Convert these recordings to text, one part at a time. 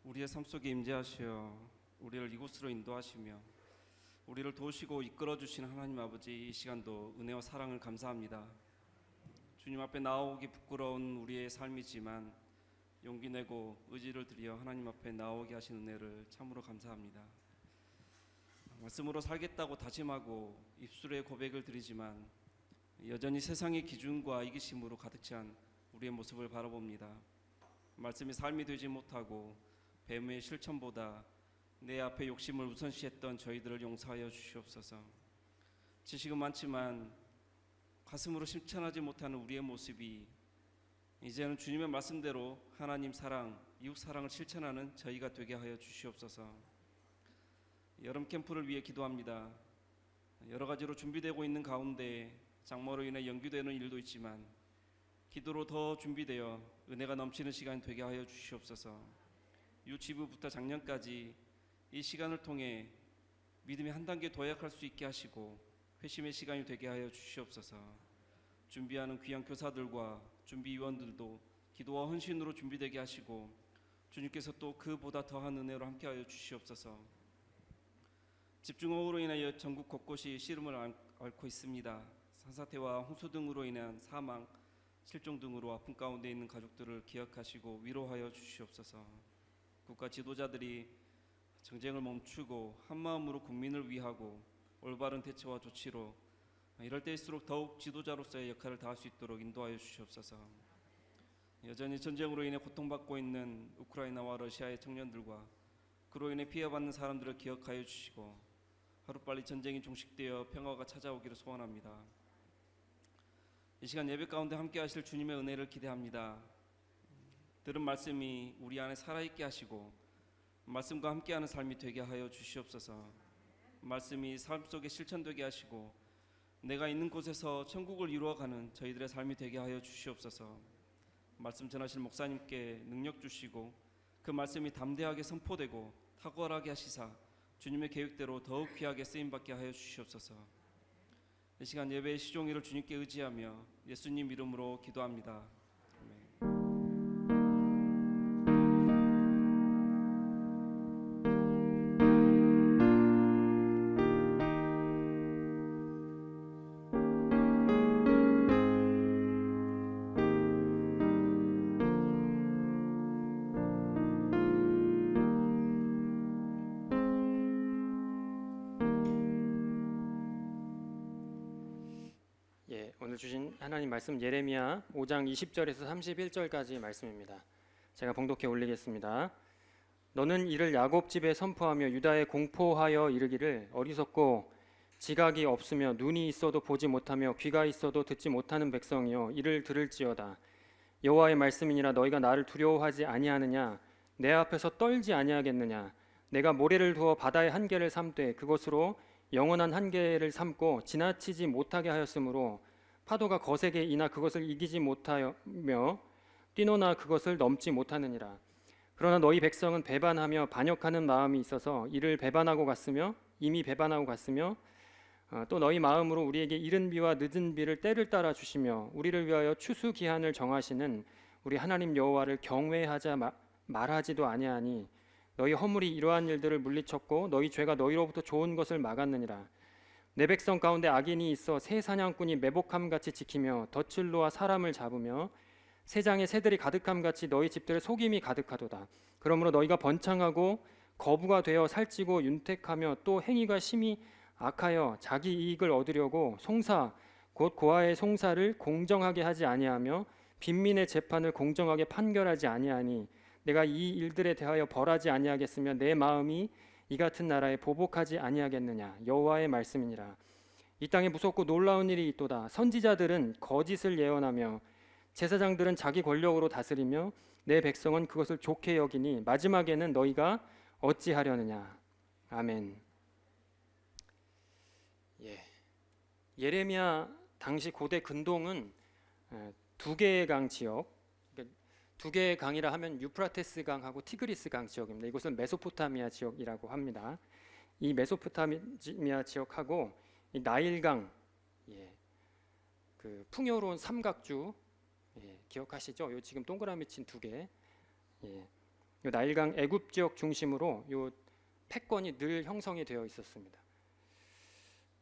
우리의 삶 속에 임재하시어 우리를 이곳으로 인도하시며 우리를 도우시고 이끌어주신 하나님 아버지, 이 시간도 은혜와 사랑을 감사합니다. 주님 앞에 나오기 부끄러운 우리의 삶이지만 용기 내고 의지를 들여 하나님 앞에 나오게 하신 은혜를 참으로 감사합니다. 말씀으로 살겠다고 다짐하고 입술의 고백을 드리지만 여전히 세상의 기준과 이기심으로 가득 찬 우리의 모습을 바라봅니다. 말씀이 삶이 되지 못하고 뱀의 실천보다 내 앞에 욕심을 우선시했던 저희들을 용서하여 주시옵소서. 지식은 많지만 가슴으로 실천하지 못하는 우리의 모습이 이제는 주님의 말씀대로 하나님 사랑, 이웃 사랑을 실천하는 저희가 되게 하여 주시옵소서. 여름 캠프를 위해 기도합니다. 여러 가지로 준비되고 있는 가운데 장마로 인해 연기되는 일도 있지만 기도로 더 준비되어 은혜가 넘치는 시간이 되게 하여 주시옵소서. 유치부부터 작년까지 이 시간을 통해 믿음이 한 단계 도약할 수 있게 하시고 회심의 시간이 되게 하여 주시옵소서. 준비하는 귀한 교사들과 준비위원들도 기도와 헌신으로 준비되게 하시고 주님께서 또 그보다 더한 은혜로 함께하여 주시옵소서. 집중호우로 인하여 전국 곳곳이 시름을 앓고 있습니다. 산사태와 홍수 등으로 인한 사망, 실종 등으로 아픔 가운데 있는 가족들을 기억하시고 위로하여 주시옵소서. 국가 지도자들이 정쟁을 멈추고 한마음으로 국민을 위하고 올바른 대처와 조치로 이럴 때일수록 더욱 지도자로서의 역할을 다할 수 있도록 인도하여 주시옵소서. 여전히 전쟁으로 인해 고통받고 있는 우크라이나와 러시아의 청년들과 그로 인해 피해받는 사람들을 기억하여 주시고 하루빨리 전쟁이 종식되어 평화가 찾아오기를 소원합니다. 이 시간 예배 가운데 함께 하실 주님의 은혜를 기대합니다. 들은 말씀이 우리 안에 살아있게 하시고 말씀과 함께하는 삶이 되게 하여 주시옵소서. 말씀이 삶 속에 실천되게 하시고 내가 있는 곳에서 천국을 이루어가는 저희들의 삶이 되게 하여 주시옵소서. 말씀 전하실 목사님께 능력 주시고 그 말씀이 담대하게 선포되고 탁월하게 하시사 주님의 계획대로 더욱 귀하게 쓰임받게 하여 주시옵소서. 이 시간 예배의 시종일을 주님께 의지하며 예수님 이름으로 기도합니다. 오늘 주신 하나님 말씀 예레미야 5장 20절에서 31절까지 말씀입니다. 제가 봉독해 올리겠습니다. 너는 이를 야곱 집에 선포하며 유다에 공포하여 이르기를 어리석고 지각이 없으며 눈이 있어도 보지 못하며 귀가 있어도 듣지 못하는 백성이여 이를 들을지어다. 여호와의 말씀이니라 너희가 나를 두려워하지 아니하느냐 내 앞에서 떨지 아니하겠느냐 내가 모래를 두어 바다의 한계를 삼되 그것으로 영원한 한계를 삼고 지나치지 못하게 하였으므로 파도가 거세게 이나 그것을 이기지 못하며 뛰노나 그것을 넘지 못하느니라. 그러나 너희 백성은 배반하며 반역하는 마음이 있어서 이를 배반하고 갔으며 이미 배반하고 갔으며 또 너희 마음으로 우리에게 이른 비와 늦은 비를 때를 따라 주시며 우리를 위하여 추수 기한을 정하시는 우리 하나님 여호와를 경외하자 말하지도 아니하니 너희 허물이 이러한 일들을 물리쳤고 너희 죄가 너희로부터 좋은 것을 막았느니라. 내 백성 가운데 악인이 있어 새 사냥꾼이 매복함같이 지키며 덫을 놓아 사람을 잡으며 새장에 새들이 가득함같이 너희 집들의 속임이 가득하도다. 그러므로 너희가 번창하고 거부가 되어 살찌고 윤택하며 또 행위가 심히 악하여 자기 이익을 얻으려고 송사 곧 고아의 송사를 공정하게 하지 아니하며 빈민의 재판을 공정하게 판결하지 아니하니 내가 이 일들에 대하여 벌하지 아니하겠으며 내 마음이 이 같은 나라에 보복하지 아니하겠느냐 여호와의 말씀이니라. 이 땅에 무섭고 놀라운 일이 있도다. 선지자들은 거짓을 예언하며 제사장들은 자기 권력으로 다스리며 내 백성은 그것을 좋게 여기니 마지막에는 너희가 어찌하려느냐. 아멘. 예레미야 당시 고대 근동은 두 개의 강 지역, 두 개의 강이라 하면 유프라테스 강하고 티그리스 강 지역입니다. 이곳은 메소포타미아 지역이라고 합니다. 이 메소포타미아 지역하고 이 나일강, 그 풍요로운 삼각주 기억하시죠? 요 지금 동그라미 친 두 개. 요 나일강 애굽 지역 중심으로 요 패권이 늘 형성이 되어 있었습니다.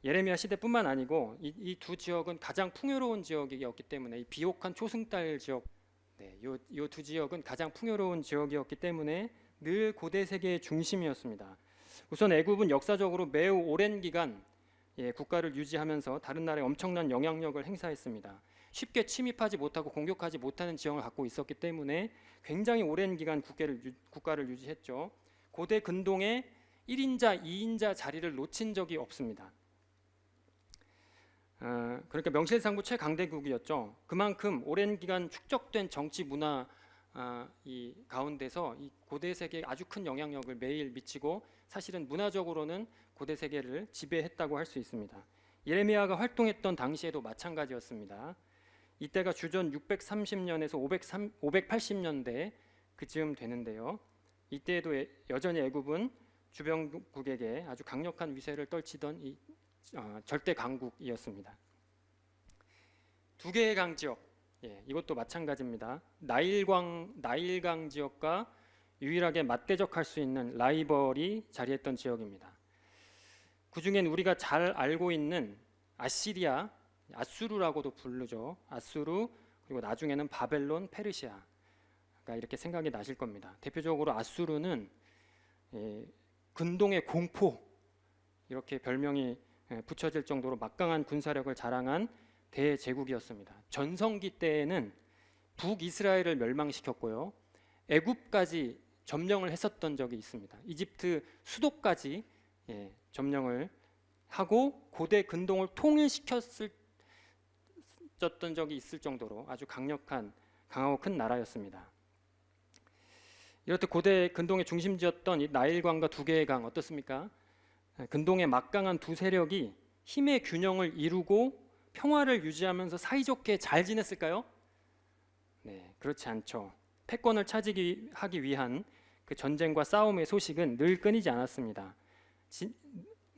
예레미야 시대뿐만 아니고 이 두 지역은 가장 풍요로운 지역이었기 때문에, 이 비옥한 초승달 지역, 요 두 지역은 가장 풍요로운 지역이었기 때문에 늘 고대 세계의 중심이었습니다. 우선 애굽은 역사적으로 매우 오랜 기간 국가를 유지하면서 다른 나라에 엄청난 영향력을 행사했습니다. 쉽게 침입하지 못하고 공격하지 못하는 지형을 갖고 있었기 때문에 굉장히 오랜 기간 국가를 유지했죠. 고대 근동에 1인자, 2인자 자리를 놓친 적이 없습니다. 그러니까 명실상부 최강대국이었죠. 그만큼 오랜 기간 축적된 정치 문화 이 가운데서 이 고대 세계에 아주 큰 영향력을 매일 미치고, 사실은 문화적으로는 고대 세계를 지배했다고 할 수 있습니다. 예레미야가 활동했던 당시에도 마찬가지였습니다. 이때가 주전 630년에서 580년대 그쯤 되는데요. 이때에도 여전히 애굽은 주변국에게 아주 강력한 위세를 떨치던 이 절대 강국이었습니다. 두 개의 강 지역, 이것도 마찬가지입니다. 나일강 지역과 유일하게 맞대적할 수 있는 라이벌이 자리했던 지역입니다. 그 중엔 우리가 잘 알고 있는 아시리아, 아수르라고도 부르죠. 아수르, 그리고 나중에는 바벨론, 페르시아가 이렇게 생각이 나실 겁니다. 대표적으로 아수르는 근동의 공포, 이렇게 별명이 붙여질 정도로 막강한 군사력을 자랑한 대제국이었습니다. 전성기 때에는 북이스라엘을 멸망시켰고요, 애굽까지 점령을 했었던 적이 있습니다. 이집트 수도까지 점령을 하고 고대 근동을 통일시켰던 적이 있을 정도로 아주 강하고 큰 나라였습니다. 이렇듯 고대 근동의 중심지였던 이 나일강과 두 개의 강 어떻습니까? 근동의 막강한 두 세력이 힘의 균형을 이루고 평화를 유지하면서 사이좋게 잘 지냈을까요? 네, 그렇지 않죠. 패권을 차지하기 위한 그 전쟁과 싸움의 소식은 늘 끊이지 않았습니다.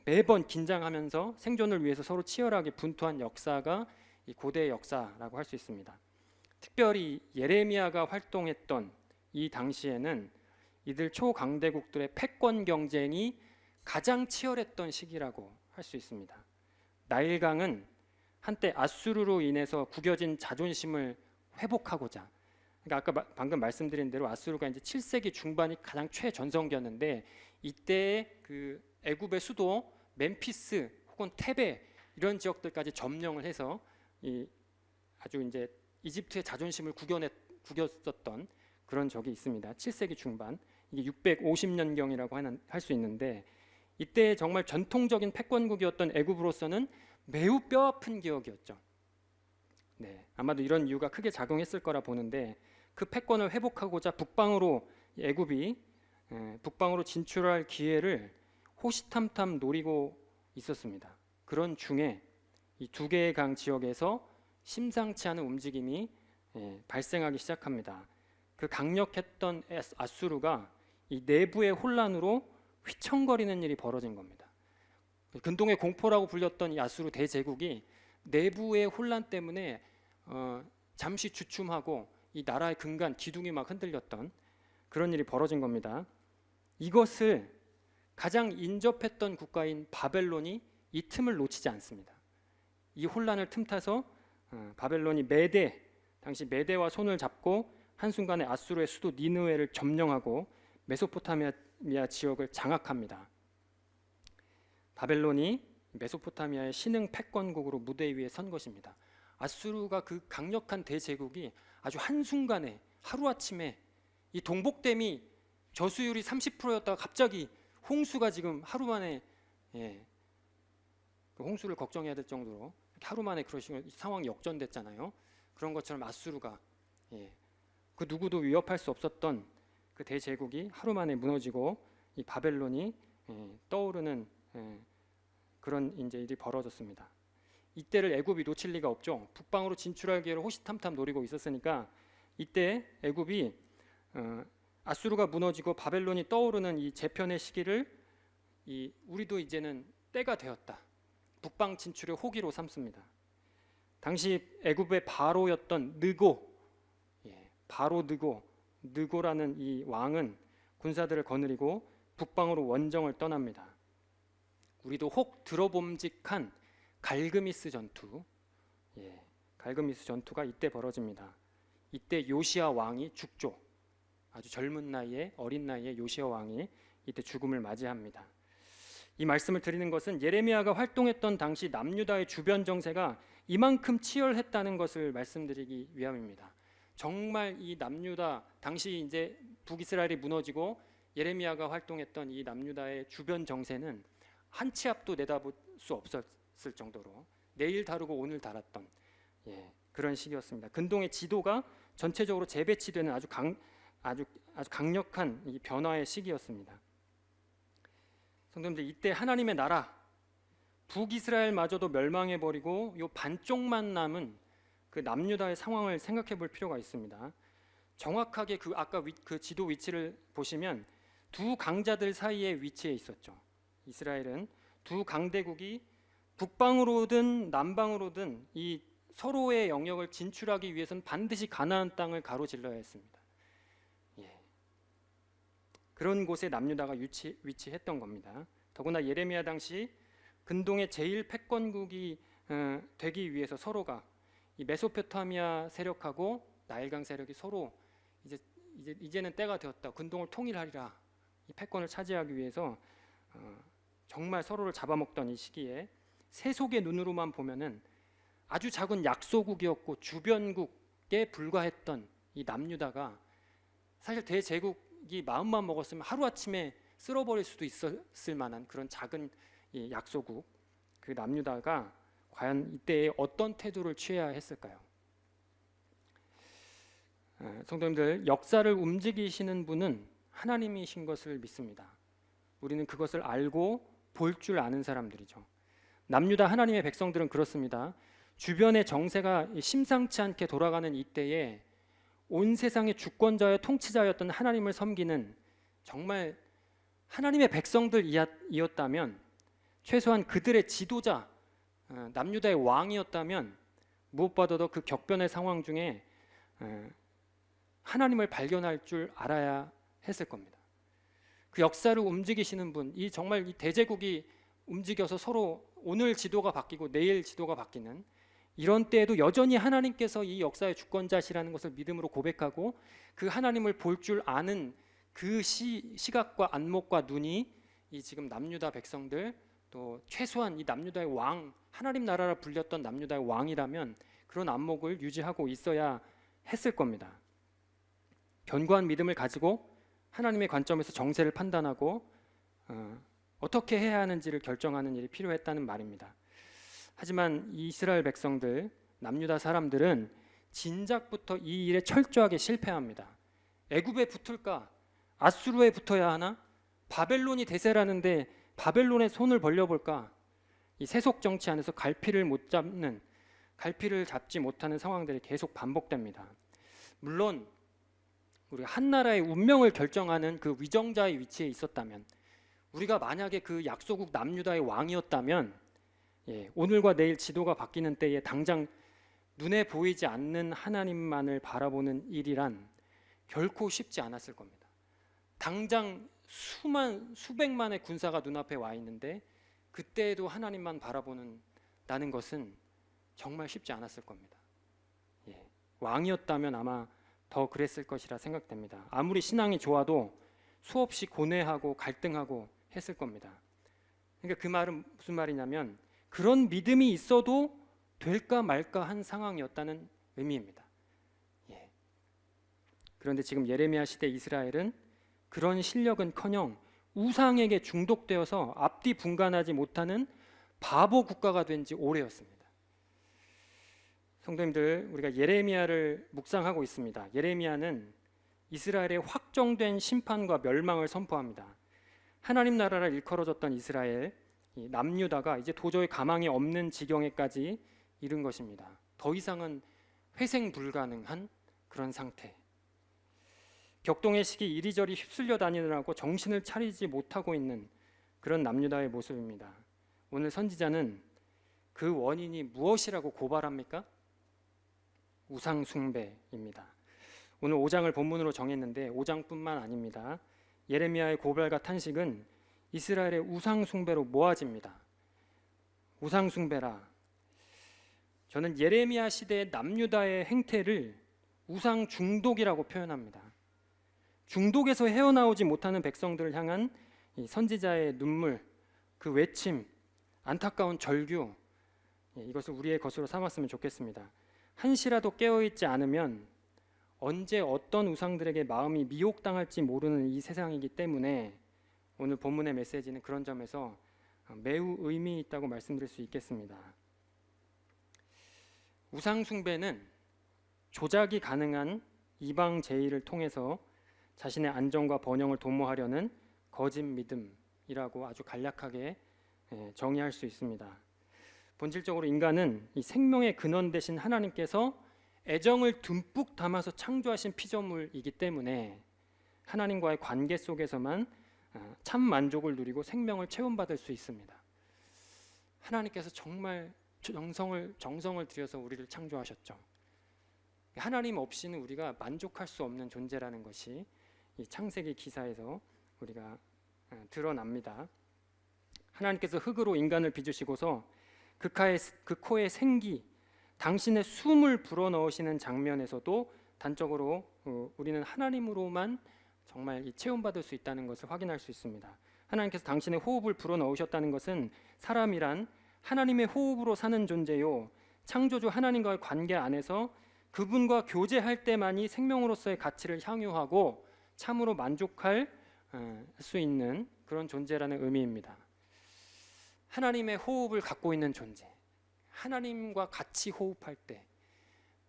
매번 긴장하면서 생존을 위해서 서로 치열하게 분투한 역사가 이 고대의 역사라고 할 수 있습니다. 특별히 예레미야가 활동했던 이 당시에는 이들 초강대국들의 패권 경쟁이 가장 치열했던 시기라고 할 수 있습니다. 나일강은 한때 아수르로 인해서 구겨진 자존심을 회복하고자, 그러니까 아까 방금 말씀드린 대로 아수르가 이제 7세기 중반이 가장 최전성기였는데, 이때의 그 애굽의 수도 멤피스 혹은 테베 이런 지역들까지 점령을 해서 아주 이제 이집트의 자존심을 구겼었던 그런 적이 있습니다. 7세기 중반, 이게 650년경이라고 할 수 있는데, 이때 정말 전통적인 패권국이었던 애굽으로서는 매우 뼈아픈 기억이었죠. 네, 아마도 이런 이유가 크게 작용했을 거라 보는데, 그 패권을 회복하고자 애굽이 북방으로 진출할 기회를 호시탐탐 노리고 있었습니다. 그런 중에 이 두 개의 강 지역에서 심상치 않은 움직임이 발생하기 시작합니다. 그 강력했던 아수르가 이 내부의 혼란으로 휘청거리는 일이 벌어진 겁니다. 근동의 공포라고 불렸던 이 아수르 대제국이 내부의 혼란 때문에 잠시 주춤하고 이 나라의 근간 기둥이 막 흔들렸던 그런 일이 벌어진 겁니다. 이것을 가장 인접했던 국가인 바벨론이 이 틈을 놓치지 않습니다. 이 혼란을 틈타서 바벨론이 당시 메대와 손을 잡고 한순간에 아수르의 수도 니느웨를 점령하고 메소포타미아 지역을 장악합니다. 바벨론이 메소포타미아의 신흥 패권국으로 무대 위에 선 것입니다. 아수르가 그 강력한 대제국이 아주 한순간에 하루아침에 이 동복댐이 저수율이 30%였다가 갑자기 홍수가 지금 하루 만에 그 홍수를 걱정해야 될 정도로 하루 만에 그런 식으로 상황이 역전됐잖아요. 그런 것처럼 아수르가 그 누구도 위협할 수 없었던 그 대제국이 하루 만에 무너지고 이 바벨론이 떠오르는 그런 이제 일이 벌어졌습니다. 이때를 애굽이 놓칠 리가 없죠. 북방으로 진출할 기회를 호시탐탐 노리고 있었으니까 이때 애굽이 아수르가 무너지고 바벨론이 떠오르는 이 재편의 시기를 우리도 이제는 때가 되었다, 북방 진출의 호기로 삼습니다. 당시 애굽의 바로였던 느고라는 이 왕은 군사들을 거느리고 북방으로 원정을 떠납니다. 우리도 혹 들어봄직한 갈그미스 전투, 갈그미스 전투가 이때 벌어집니다. 이때 요시야 왕이 죽죠. 아주 젊은 나이에, 어린 나이에 요시야 왕이 이때 죽음을 맞이합니다. 이 말씀을 드리는 것은 예레미야가 활동했던 당시 남유다의 주변 정세가 이만큼 치열했다는 것을 말씀드리기 위함입니다. 정말 이 남유다, 당시 이제 북이스라엘이 무너지고 예레미야가 활동했던 이 남유다의 주변 정세는 한 치 앞도 내다볼 수 없었을 정도로 내일 다르고 오늘 달았던 그런 시기였습니다. 근동의 지도가 전체적으로 재배치되는 아주 강력한 이 변화의 시기였습니다. 성도님들, 이때 하나님의 나라 북이스라엘마저도 멸망해버리고 요 반쪽만 남은 그 남유다의 상황을 생각해 볼 필요가 있습니다. 정확하게 아까 그 지도 위치를 보시면 두 강자들 사이에 위치해 있었죠. 이스라엘은 두 강대국이 북방으로든 남방으로든 이 서로의 영역을 진출하기 위해서는 반드시 가나안 땅을 가로질러야 했습니다. 그런 곳에 남유다가 위치했던 겁니다. 더구나 예레미야 당시 근동의 제1 패권국이 되기 위해서 서로가 이 메소포타미아 세력하고 나일강 세력이 서로 이제는 때가 되었다. 근동을 통일하리라. 이 패권을 차지하기 위해서 정말 서로를 잡아먹던 이 시기에 세속의 눈으로만 보면은 아주 작은 약소국이었고 주변국에 불과했던 이 남유다가 사실 대제국이 마음만 먹었으면 하루아침에 쓸어버릴 수도 있었을 만한 그런 작은 이 약소국, 그 남유다가 과연 이때에 어떤 태도를 취해야 했을까요? 성도님들, 역사를 움직이시는 분은 하나님이신 것을 믿습니다. 우리는 그것을 알고 볼 줄 아는 사람들이죠. 남유다 하나님의 백성들은 그렇습니다. 주변의 정세가 심상치 않게 돌아가는 이때에 온 세상의 주권자여 통치자였던 하나님을 섬기는 정말 하나님의 백성들이었다면, 최소한 그들의 지도자, 남유다의 왕이었다면 무엇보다도 그 격변의 상황 중에 하나님을 발견할 줄 알아야 했을 겁니다. 그 역사를 움직이시는 분, 이 정말 이 대제국이 움직여서 서로 오늘 지도가 바뀌고 내일 지도가 바뀌는 이런 때에도 여전히 하나님께서 이 역사의 주권자시라는 것을 믿음으로 고백하고 그 하나님을 볼 줄 아는 그 시각과 안목과 눈이 이 지금 남유다 백성들, 또 최소한 이 남유다의 왕, 하나님 나라라 불렸던 남유다의 왕이라면 그런 안목을 유지하고 있어야 했을 겁니다. 견고한 믿음을 가지고 하나님의 관점에서 정세를 판단하고 어떻게 해야 하는지를 결정하는 일이 필요했다는 말입니다. 하지만 이스라엘 백성들, 남유다 사람들은 진작부터 이 일에 철저하게 실패합니다. 애굽에 붙을까? 아수르에 붙어야 하나? 바벨론이 대세라는데 바벨론에 손을 벌려볼까? 이 세속 정치 안에서 갈피를 잡지 못하는 상황들이 계속 반복됩니다. 물론 우리가 한 나라의 운명을 결정하는 그 위정자의 위치에 있었다면, 우리가 만약에 그 약소국 남유다의 왕이었다면, 오늘과 내일 지도가 바뀌는 때에 당장 눈에 보이지 않는 하나님만을 바라보는 일이란 결코 쉽지 않았을 겁니다. 당장 수백만의 군사가 눈앞에 와 있는데 그때에도 하나님만 바라보는다는 것은 정말 쉽지 않았을 겁니다. 왕이었다면 아마 더 그랬을 것이라 생각됩니다. 아무리 신앙이 좋아도 수없이 고뇌하고 갈등하고 했을 겁니다. 그러니까 그 말은 무슨 말이냐면 그런 믿음이 있어도 될까 말까 한 상황이었다는 의미입니다. 그런데 지금 예레미야 시대 이스라엘은 그런 실력은커녕 우상에게 중독되어서 앞뒤 분간하지 못하는 바보 국가가 된 지 오래였습니다. 성도님들, 우리가 예레미야를 묵상하고 있습니다. 예레미야는 이스라엘의 확정된 심판과 멸망을 선포합니다. 하나님 나라를 일컬어졌던 이스라엘, 이 남유다가 이제 도저히 가망이 없는 지경에까지 이른 것입니다. 더 이상은 회생 불가능한 그런 상태. 격동의 시기 이리저리 휩쓸려 다니느라고 정신을 차리지 못하고 있는 그런 남유다의 모습입니다. 오늘 선지자는 그 원인이 무엇이라고 고발합니까? 우상 숭배입니다. 오늘 5장을 본문으로 정했는데 5장뿐만 아닙니다. 예레미야의 고발과 탄식은 이스라엘의 우상 숭배로 모아집니다. 우상 숭배라. 저는 예레미야 시대의 남유다의 행태를 우상 중독이라고 표현합니다. 중독에서 헤어나오지 못하는 백성들을 향한 이 선지자의 눈물, 그 외침, 안타까운 절규, 이것을 우리의 것으로 삼았으면 좋겠습니다. 한시라도 깨어있지 않으면 언제 어떤 우상들에게 마음이 미혹당할지 모르는 이 세상이기 때문에 오늘 본문의 메시지는 그런 점에서 매우 의미 있다고 말씀드릴 수 있겠습니다. 우상 숭배는 조작이 가능한 이방 제의를 통해서 자신의 안정과 번영을 도모하려는 거짓 믿음이라고 아주 간략하게 정의할 수 있습니다. 본질적으로 인간은 이 생명의 근원 되신 하나님께서 애정을 듬뿍 담아서 창조하신 피조물이기 때문에 하나님과의 관계 속에서만 참 만족을 누리고 생명을 체험받을 수 있습니다. 하나님께서 정말 정성을 들여서 우리를 창조하셨죠. 하나님 없이는 우리가 만족할 수 없는 존재라는 것이 이 창세기 기사에서 우리가 드러납니다. 하나님께서 흙으로 인간을 빚으시고서 그 코에 생기, 당신의 숨을 불어넣으시는 장면에서도 단적으로 우리는 하나님으로만 정말 체험받을 수 있다는 것을 확인할 수 있습니다. 하나님께서 당신의 호흡을 불어넣으셨다는 것은 사람이란 하나님의 호흡으로 사는 존재요, 창조주 하나님과의 관계 안에서 그분과 교제할 때만이 생명으로서의 가치를 향유하고 참으로 만족할 수 있는 그런 존재라는 의미입니다. 하나님의 호흡을 갖고 있는 존재, 하나님과 같이 호흡할 때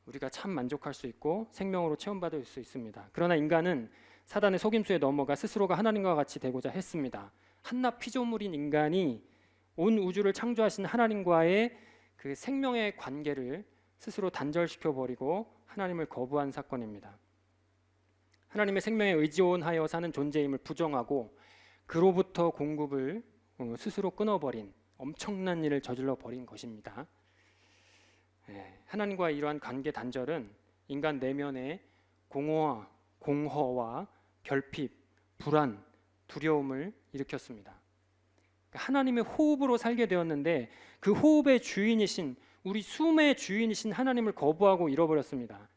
우리가 참 만족할 수 있고 생명으로 체험받을 수 있습니다. 그러나 인간은 사단의 속임수에 넘어가 스스로가 하나님과 같이 되고자 했습니다. 한낱 피조물인 인간이 온 우주를 창조하신 하나님과의 그 생명의 관계를 스스로 단절시켜 버리고 하나님을 거부한 사건입니다. 하나님의 생명에 의존하여 사는 존재임을 부정하고 그로부터 공급을 스스로 끊어버린 엄청난 일을 저질러 버린 것입니다. 하나님과 이러한 관계 단절은 인간 내면의 공허와 결핍, 불안, 두려움을 일으켰습니다. 하나님의 호흡으로 살게 되었는데 그 호흡의 주인이신, 우리 숨의 주인이신 하나님을 거부하고 잃어버렸습니다.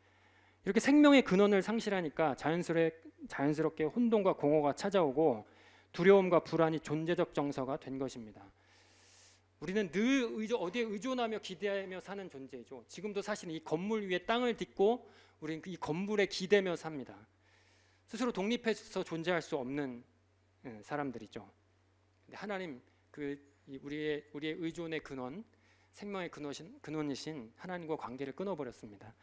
이렇게 생명의 근원을 상실하니까 자연스럽게 혼돈과 공허가 찾아오고 두려움과 불안이 존재적 정서가 된 것입니다. 우리는 늘 어디에 의존하며 기대하며 사는 존재이죠. 지금도 사실 이 건물 위에 땅을 딛고 우리는 이 건물에 기대며 삽니다. 스스로 독립해서 존재할 수 없는 사람들이죠. 근데 하나님, 우리의 의존의 근원, 생명의 근원이신 하나님과 관계를 끊어버렸습니다.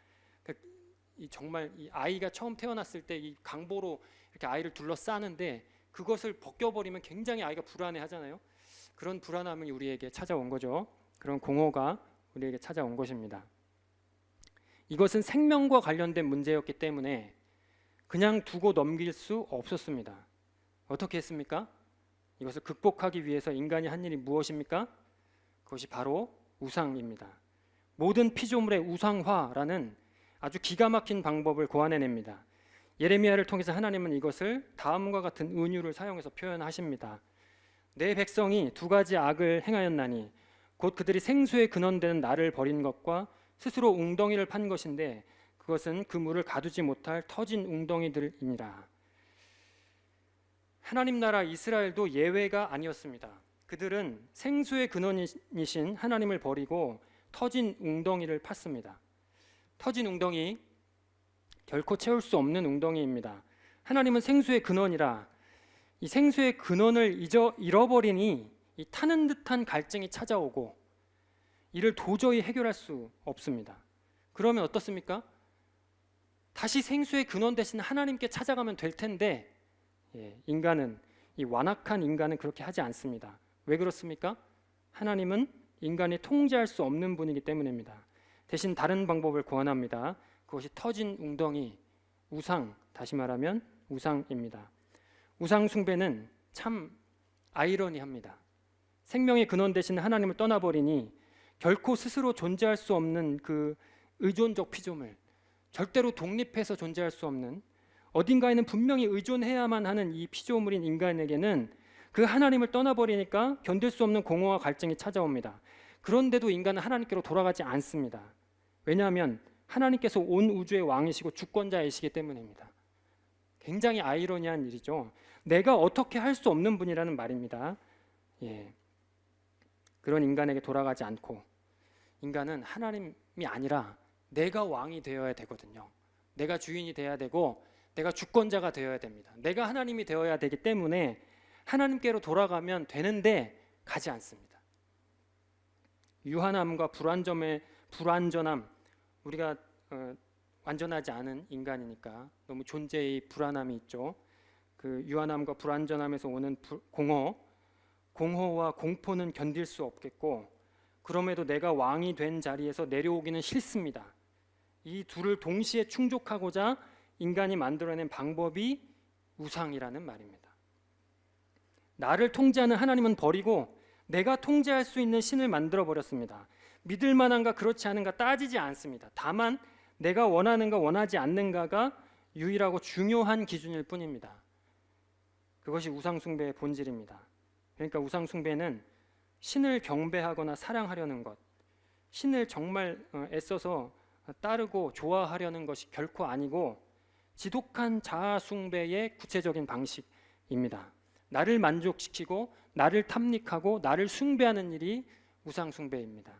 정말 이 아이가 처음 태어났을 때 이 강보로 이렇게 아이를 둘러싸는데 그것을 벗겨버리면 굉장히 아이가 불안해하잖아요. 그런 불안함이 우리에게 찾아온 거죠. 그런 공허가 우리에게 찾아온 것입니다. 이것은 생명과 관련된 문제였기 때문에 그냥 두고 넘길 수 없었습니다. 어떻게 했습니까? 이것을 극복하기 위해서 인간이 한 일이 무엇입니까? 그것이 바로 우상입니다. 모든 피조물의 우상화라는 아주 기가 막힌 방법을 고안해냅니다. 예레미야를 통해서 하나님은 이것을 다음과 같은 은유를 사용해서 표현하십니다. 내 백성이 두 가지 악을 행하였나니 곧 그들이 생수의 근원되는 나를 버린 것과 스스로 웅덩이를 판 것인데 그것은 그 물을 가두지 못할 터진 웅덩이들이니라. 하나님 나라 이스라엘도 예외가 아니었습니다. 그들은 생수의 근원이신 하나님을 버리고 터진 웅덩이를 팠습니다. 터진 웅덩이, 결코 채울 수 없는 웅덩이입니다. 하나님은 생수의 근원이라 이 생수의 근원을 잃어버리니 이 타는 듯한 갈증이 찾아오고 이를 도저히 해결할 수 없습니다. 그러면 어떻습니까? 다시 생수의 근원 대신 하나님께 찾아가면 될 텐데 인간은, 이 완악한 인간은 그렇게 하지 않습니다. 왜 그렇습니까? 하나님은 인간이 통제할 수 없는 분이기 때문입니다. 대신 다른 방법을 고안합니다. 그것이 터진 웅덩이, 우상, 다시 말하면 우상입니다. 우상 숭배는 참 아이러니합니다. 생명의 근원 되신 하나님을 떠나버리니 결코 스스로 존재할 수 없는 그 의존적 피조물, 절대로 독립해서 존재할 수 없는 어딘가에는 분명히 의존해야만 하는 이 피조물인 인간에게는 그 하나님을 떠나버리니까 견딜 수 없는 공허와 갈증이 찾아옵니다. 그런데도 인간은 하나님께로 돌아가지 않습니다. 왜냐하면 하나님께서 온 우주의 왕이시고 주권자이시기 때문입니다. 굉장히 아이러니한 일이죠. 내가 어떻게 할 수 없는 분이라는 말입니다. 예. 그런 인간에게 돌아가지 않고 인간은 하나님이 아니라 내가 왕이 되어야 되거든요. 내가 주인이 되어야 되고 내가 주권자가 되어야 됩니다. 내가 하나님이 되어야 되기 때문에 하나님께로 돌아가면 되는데 가지 않습니다. 유한함과 불완전함, 우리가 완전하지 않은 인간이니까 너무 존재의 불안함이 있죠. 그 유한함과 불완전함에서 오는 공허와 공포는 견딜 수 없겠고, 그럼에도 내가 왕이 된 자리에서 내려오기는 싫습니다. 이 둘을 동시에 충족하고자 인간이 만들어낸 방법이 우상이라는 말입니다. 나를 통제하는 하나님은 버리고 내가 통제할 수 있는 신을 만들어 버렸습니다. 믿을 만한가 그렇지 않은가 따지지 않습니다. 다만 내가 원하는가 원하지 않는가가 유일하고 중요한 기준일 뿐입니다. 그것이 우상숭배의 본질입니다. 그러니까 우상숭배는 신을 경배하거나 사랑하려는 것, 신을 정말 애써서 따르고 좋아하려는 것이 결코 아니고 지독한 자아숭배의 구체적인 방식입니다. 나를 만족시키고 나를 탐닉하고 나를 숭배하는 일이 우상숭배입니다.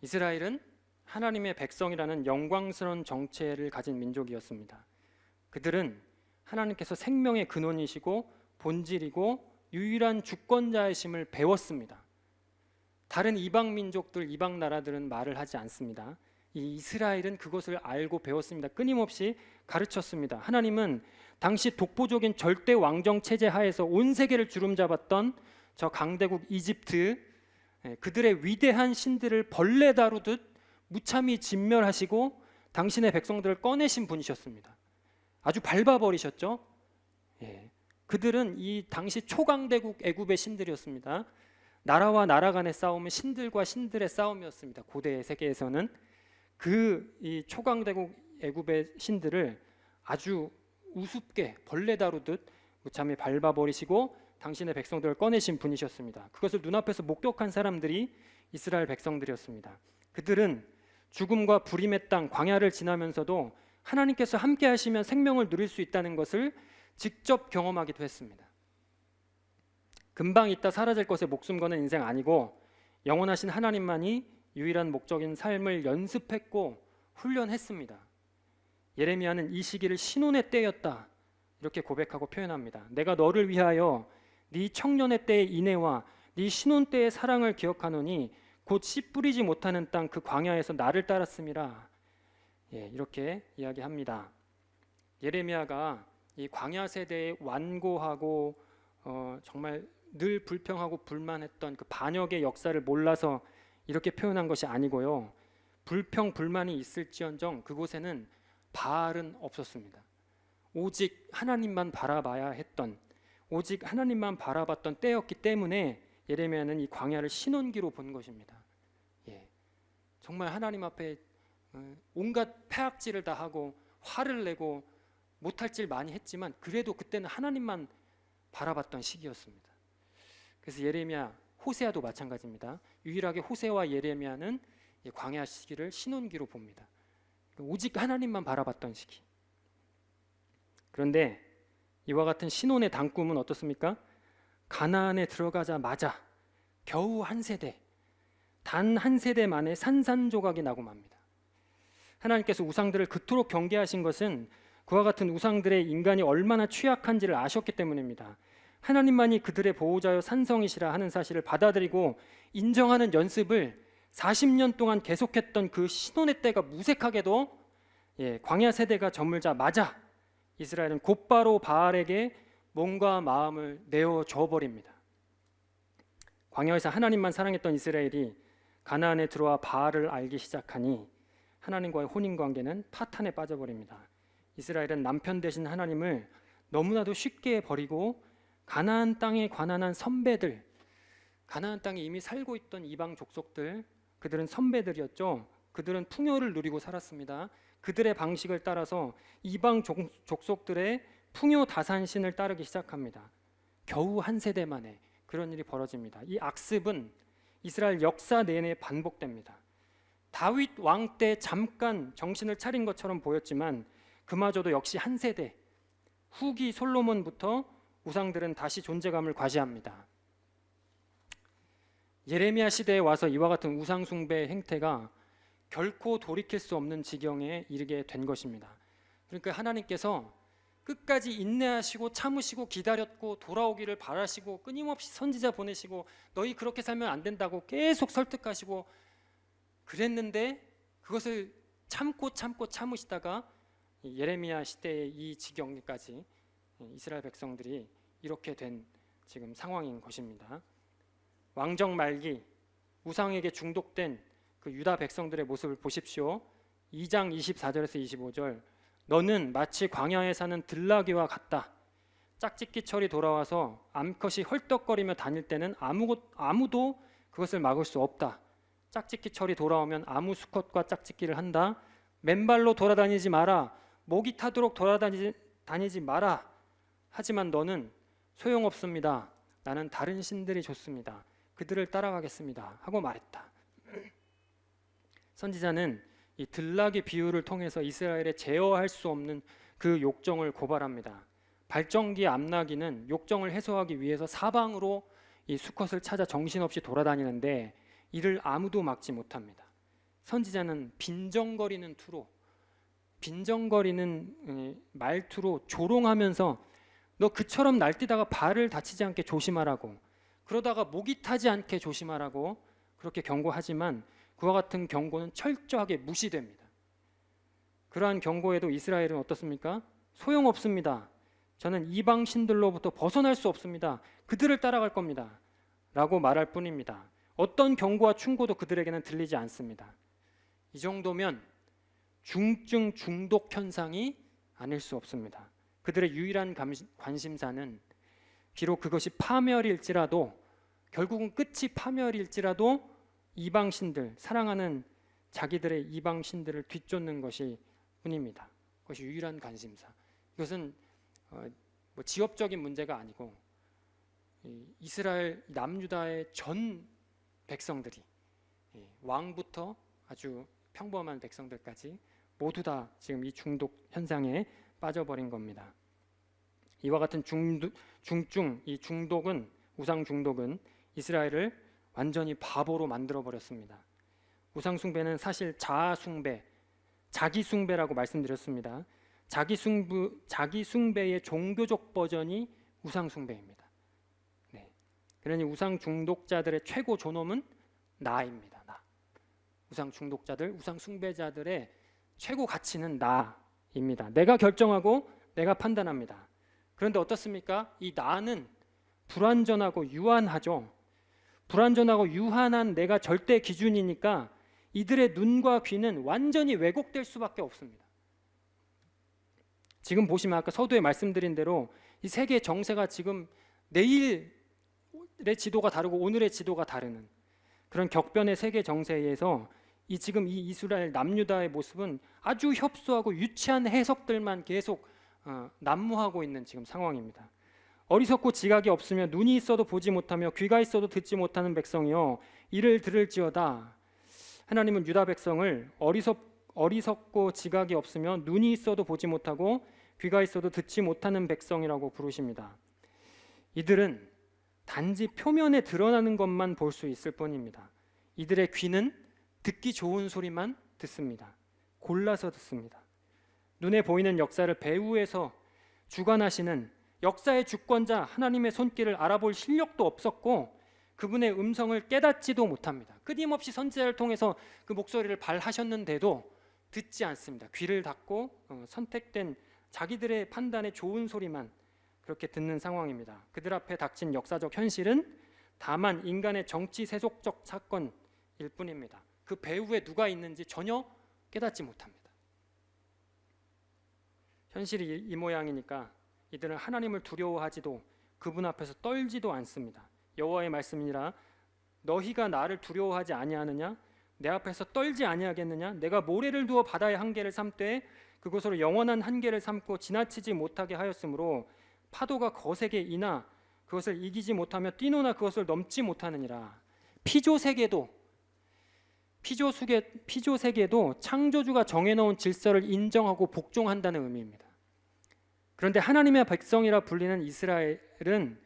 이스라엘은 하나님의 백성이라는 영광스러운 정체를 가진 민족이었습니다. 그들은 하나님께서 생명의 근원이시고 본질이고 유일한 주권자이심을 배웠습니다. 다른 이방 민족들, 이방 나라들은 말을 하지 않습니다. 이 이스라엘은 그것을 알고 배웠습니다. 끊임없이 가르쳤습니다. 하나님은 당시 독보적인 절대 왕정 체제 하에서 온 세계를 주름잡았던 저 강대국 이집트, 그들의 위대한 신들을 벌레 다루듯 무참히 진멸하시고 당신의 백성들을 꺼내신 분이셨습니다. 아주 밟아버리셨죠. 그들은 이 당시 초강대국 애굽의 신들이었습니다. 나라와 나라 간의 싸움은 신들과 신들의 싸움이었습니다. 고대 세계에서는 이 초강대국 애굽의 신들을 아주 우습게 벌레 다루듯 무참히 밟아버리시고 당신의 백성들을 꺼내신 분이셨습니다. 그것을 눈앞에서 목격한 사람들이 이스라엘 백성들이었습니다. 그들은 죽음과 불임의 땅 광야를 지나면서도 하나님께서 함께 하시면 생명을 누릴 수 있다는 것을 직접 경험하기도 했습니다. 금방 있다 사라질 것에 목숨 거는 인생 아니고 영원하신 하나님만이 유일한 목적인 삶을 연습했고 훈련했습니다. 예레미야는 이 시기를 신혼의 때였다 이렇게 고백하고 표현합니다. 내가 너를 위하여 네 청년의 때의 인애와 네 신혼 때의 사랑을 기억하노니 곧 씨 뿌리지 못하는 땅 그 광야에서 나를 따랐음이라. 이렇게 이야기합니다. 예레미야가 이 광야 세대에 완고하고 정말 늘 불평하고 불만했던 그 반역의 역사를 몰라서 이렇게 표현한 것이 아니고요. 불평 불만이 있을지언정 그곳에는 바알은 없었습니다. 오직 하나님만 바라봐야 했던, 오직 하나님만 바라봤던 때였기 때문에 예레미야는 이 광야를 신혼기로 본 것입니다. 정말 하나님 앞에 온갖 폐악질을 다 하고 화를 내고 못할 질 많이 했지만 그래도 그때는 하나님만 바라봤던 시기였습니다. 그래서 예레미야, 호세아도 마찬가지입니다. 유일하게 호세와 예레미야는 광야 시기를 신혼기로 봅니다. 오직 하나님만 바라봤던 시기. 그런데 이와 같은 신혼의 단꿈은 어떻습니까? 가나안에 들어가자마자 겨우 한 세대, 단 한 세대 만에 산산조각이 나고 맙니다. 하나님께서 우상들을 그토록 경계하신 것은 그와 같은 우상들의 인간이 얼마나 취약한지를 아셨기 때문입니다. 하나님만이 그들의 보호자여 산성이시라 하는 사실을 받아들이고 인정하는 연습을 40년 동안 계속했던 그 신혼의 때가 무색하게도 광야 세대가 저물자마자 이스라엘은 곧바로 바알에게 몸과 마음을 내어줘 버립니다. 광야에서 하나님만 사랑했던 이스라엘이 가나안에 들어와 바알을 알기 시작하니 하나님과의 혼인관계는 파탄에 빠져버립니다. 이스라엘은 남편 되신 하나님을 너무나도 쉽게 버리고 가나안 땅에 관한한 선배들, 가나안 땅에 이미 살고 있던 이방 족속들, 그들은 선배들이었죠. 그들은 풍요를 누리고 살았습니다. 그들의 방식을 따라서 이방 족속들의 풍요 다산신을 따르기 시작합니다. 겨우 한 세대 만에 그런 일이 벌어집니다. 이 악습은 이스라엘 역사 내내 반복됩니다. 다윗 왕 때 잠깐 정신을 차린 것처럼 보였지만 그마저도 역시 한 세대 후기 솔로몬부터 우상들은 다시 존재감을 과시합니다. 예레미야 시대에 와서 이와 같은 우상 숭배 행태가 결코 돌이킬 수 없는 지경에 이르게 된 것입니다. 그러니까 하나님께서 끝까지 인내하시고 참으시고 기다렸고 돌아오기를 바라시고 끊임없이 선지자 보내시고 너희 그렇게 살면 안 된다고 계속 설득하시고 그랬는데 그것을 참으시다가 예레미야 시대의 이 지경까지 이스라엘 백성들이 이렇게 된 지금 상황인 것입니다. 왕정 말기 우상에게 중독된 그 유다 백성들의 모습을 보십시오. 2장 24절에서 25절 너는 마치 광야에 사는 들나귀와 같다. 짝짓기 철이 돌아와서 암컷이 헐떡거리며 다닐 때는 아무도 그것을 막을 수 없다. 짝짓기 철이 돌아오면 아무 수컷과 짝짓기를 한다. 맨발로 돌아다니지 마라. 목이 타도록 돌아다니지 마라. 하지만 너는 소용없습니다. 나는 다른 신들이 좋습니다. 그들을 따라가겠습니다. 하고 말했다. 선지자는 이 들나귀 비유를 통해서 이스라엘에 제어할 수 없는 그 욕정을 고발합니다. 발정기 암나귀는 욕정을 해소하기 위해서 사방으로 이 수컷을 찾아 정신없이 돌아다니는데 이를 아무도 막지 못합니다. 선지자는 빈정거리는 말투로 조롱하면서 너 그처럼 날뛰다가 발을 다치지 않게 조심하라고, 그러다가 목이 타지 않게 조심하라고 그렇게 경고하지만 그와 같은 경고는 철저하게 무시됩니다. 그러한 경고에도 이스라엘은 어떻습니까? 소용없습니다. 저는 이방 신들로부터 벗어날 수 없습니다. 그들을 따라갈 겁니다. 라고 말할 뿐입니다. 어떤 경고와 충고도 그들에게는 들리지 않습니다. 이 정도면 중증 중독 현상이 아닐 수 없습니다. 그들의 유일한 관심사는 비록 그것이 파멸일지라도, 결국은 끝이 파멸일지라도 이방 신들, 사랑하는 자기들의 이방 신들을 뒤쫓는 것이 뿐입니다. 그것이 유일한 관심사. 이것은 지역적인 문제가 아니고 이스라엘 남유다의 전 백성들이, 왕부터 아주 평범한 백성들까지 모두 다 지금 이 중독 현상에 빠져버린 겁니다. 이와 같은 우상 중독은 이스라엘을 완전히 바보로 만들어 버렸습니다. 우상 숭배는 사실 자아 숭배, 자기 숭배라고 말씀드렸습니다. 자기 숭배의 종교적 버전이 우상 숭배입니다. 네. 그러니 우상 중독자들의 최고 존엄은 나입니다. 나. 우상 중독자들, 우상 숭배자들의 최고 가치는 나입니다. 내가 결정하고 내가 판단합니다. 그런데 어떻습니까? 이 나는 불완전하고 유한하죠. 불완전하고 유한한 내가 절대 기준이니까 이들의 눈과 귀는 완전히 왜곡될 수밖에 없습니다. 지금 보시면 아까 서두에 말씀드린 대로 이 세계 정세가 지금 내일의 지도가 다르고 오늘의 지도가 다르는 그런 격변의 세계 정세에서 지금 이 이스라엘 남유다의 모습은 아주 협소하고 유치한 해석들만 계속 난무하고 있는 지금 상황입니다. 어리석고 지각이 없으며 눈이 있어도 보지 못하며 귀가 있어도 듣지 못하는 백성이여 이를 들을지어다. 하나님은 유다 백성을 어리석고 지각이 없으며 눈이 있어도 보지 못하고 귀가 있어도 듣지 못하는 백성이라고 부르십니다. 이들은 단지 표면에 드러나는 것만 볼 수 있을 뿐입니다. 이들의 귀는 듣기 좋은 소리만 듣습니다. 골라서 듣습니다. 눈에 보이는 역사를 배후에서 주관하시는 역사의 주권자 하나님의 손길을 알아볼 실력도 없었고 그분의 음성을 깨닫지도 못합니다. 끊임없이 선지자를 통해서 그 목소리를 발하셨는데도 듣지 않습니다. 귀를 닫고 선택된 자기들의 판단에 좋은 소리만 그렇게 듣는 상황입니다. 그들 앞에 닥친 역사적 현실은 다만 인간의 정치 세속적 사건일 뿐입니다. 그 배후에 누가 있는지 전혀 깨닫지 못합니다. 현실이 이 모양이니까 이들은 하나님을 두려워하지도 그분 앞에서 떨지도 않습니다. 여호와의 말씀이니라 너희가 나를 두려워하지 아니하느냐 내 앞에서 떨지 아니하겠느냐? 내가 모래를 두어 바다의 한계를 삼되 그곳으로 영원한 한계를 삼고 지나치지 못하게 하였으므로 파도가 거세게 이나 그것을 이기지 못하며 뛰노나 그것을 넘지 못하느니라. 피조세계도 창조주가 정해놓은 질서를 인정하고 복종한다는 의미입니다. 그런데 하나님의 백성이라 불리는 이스라엘은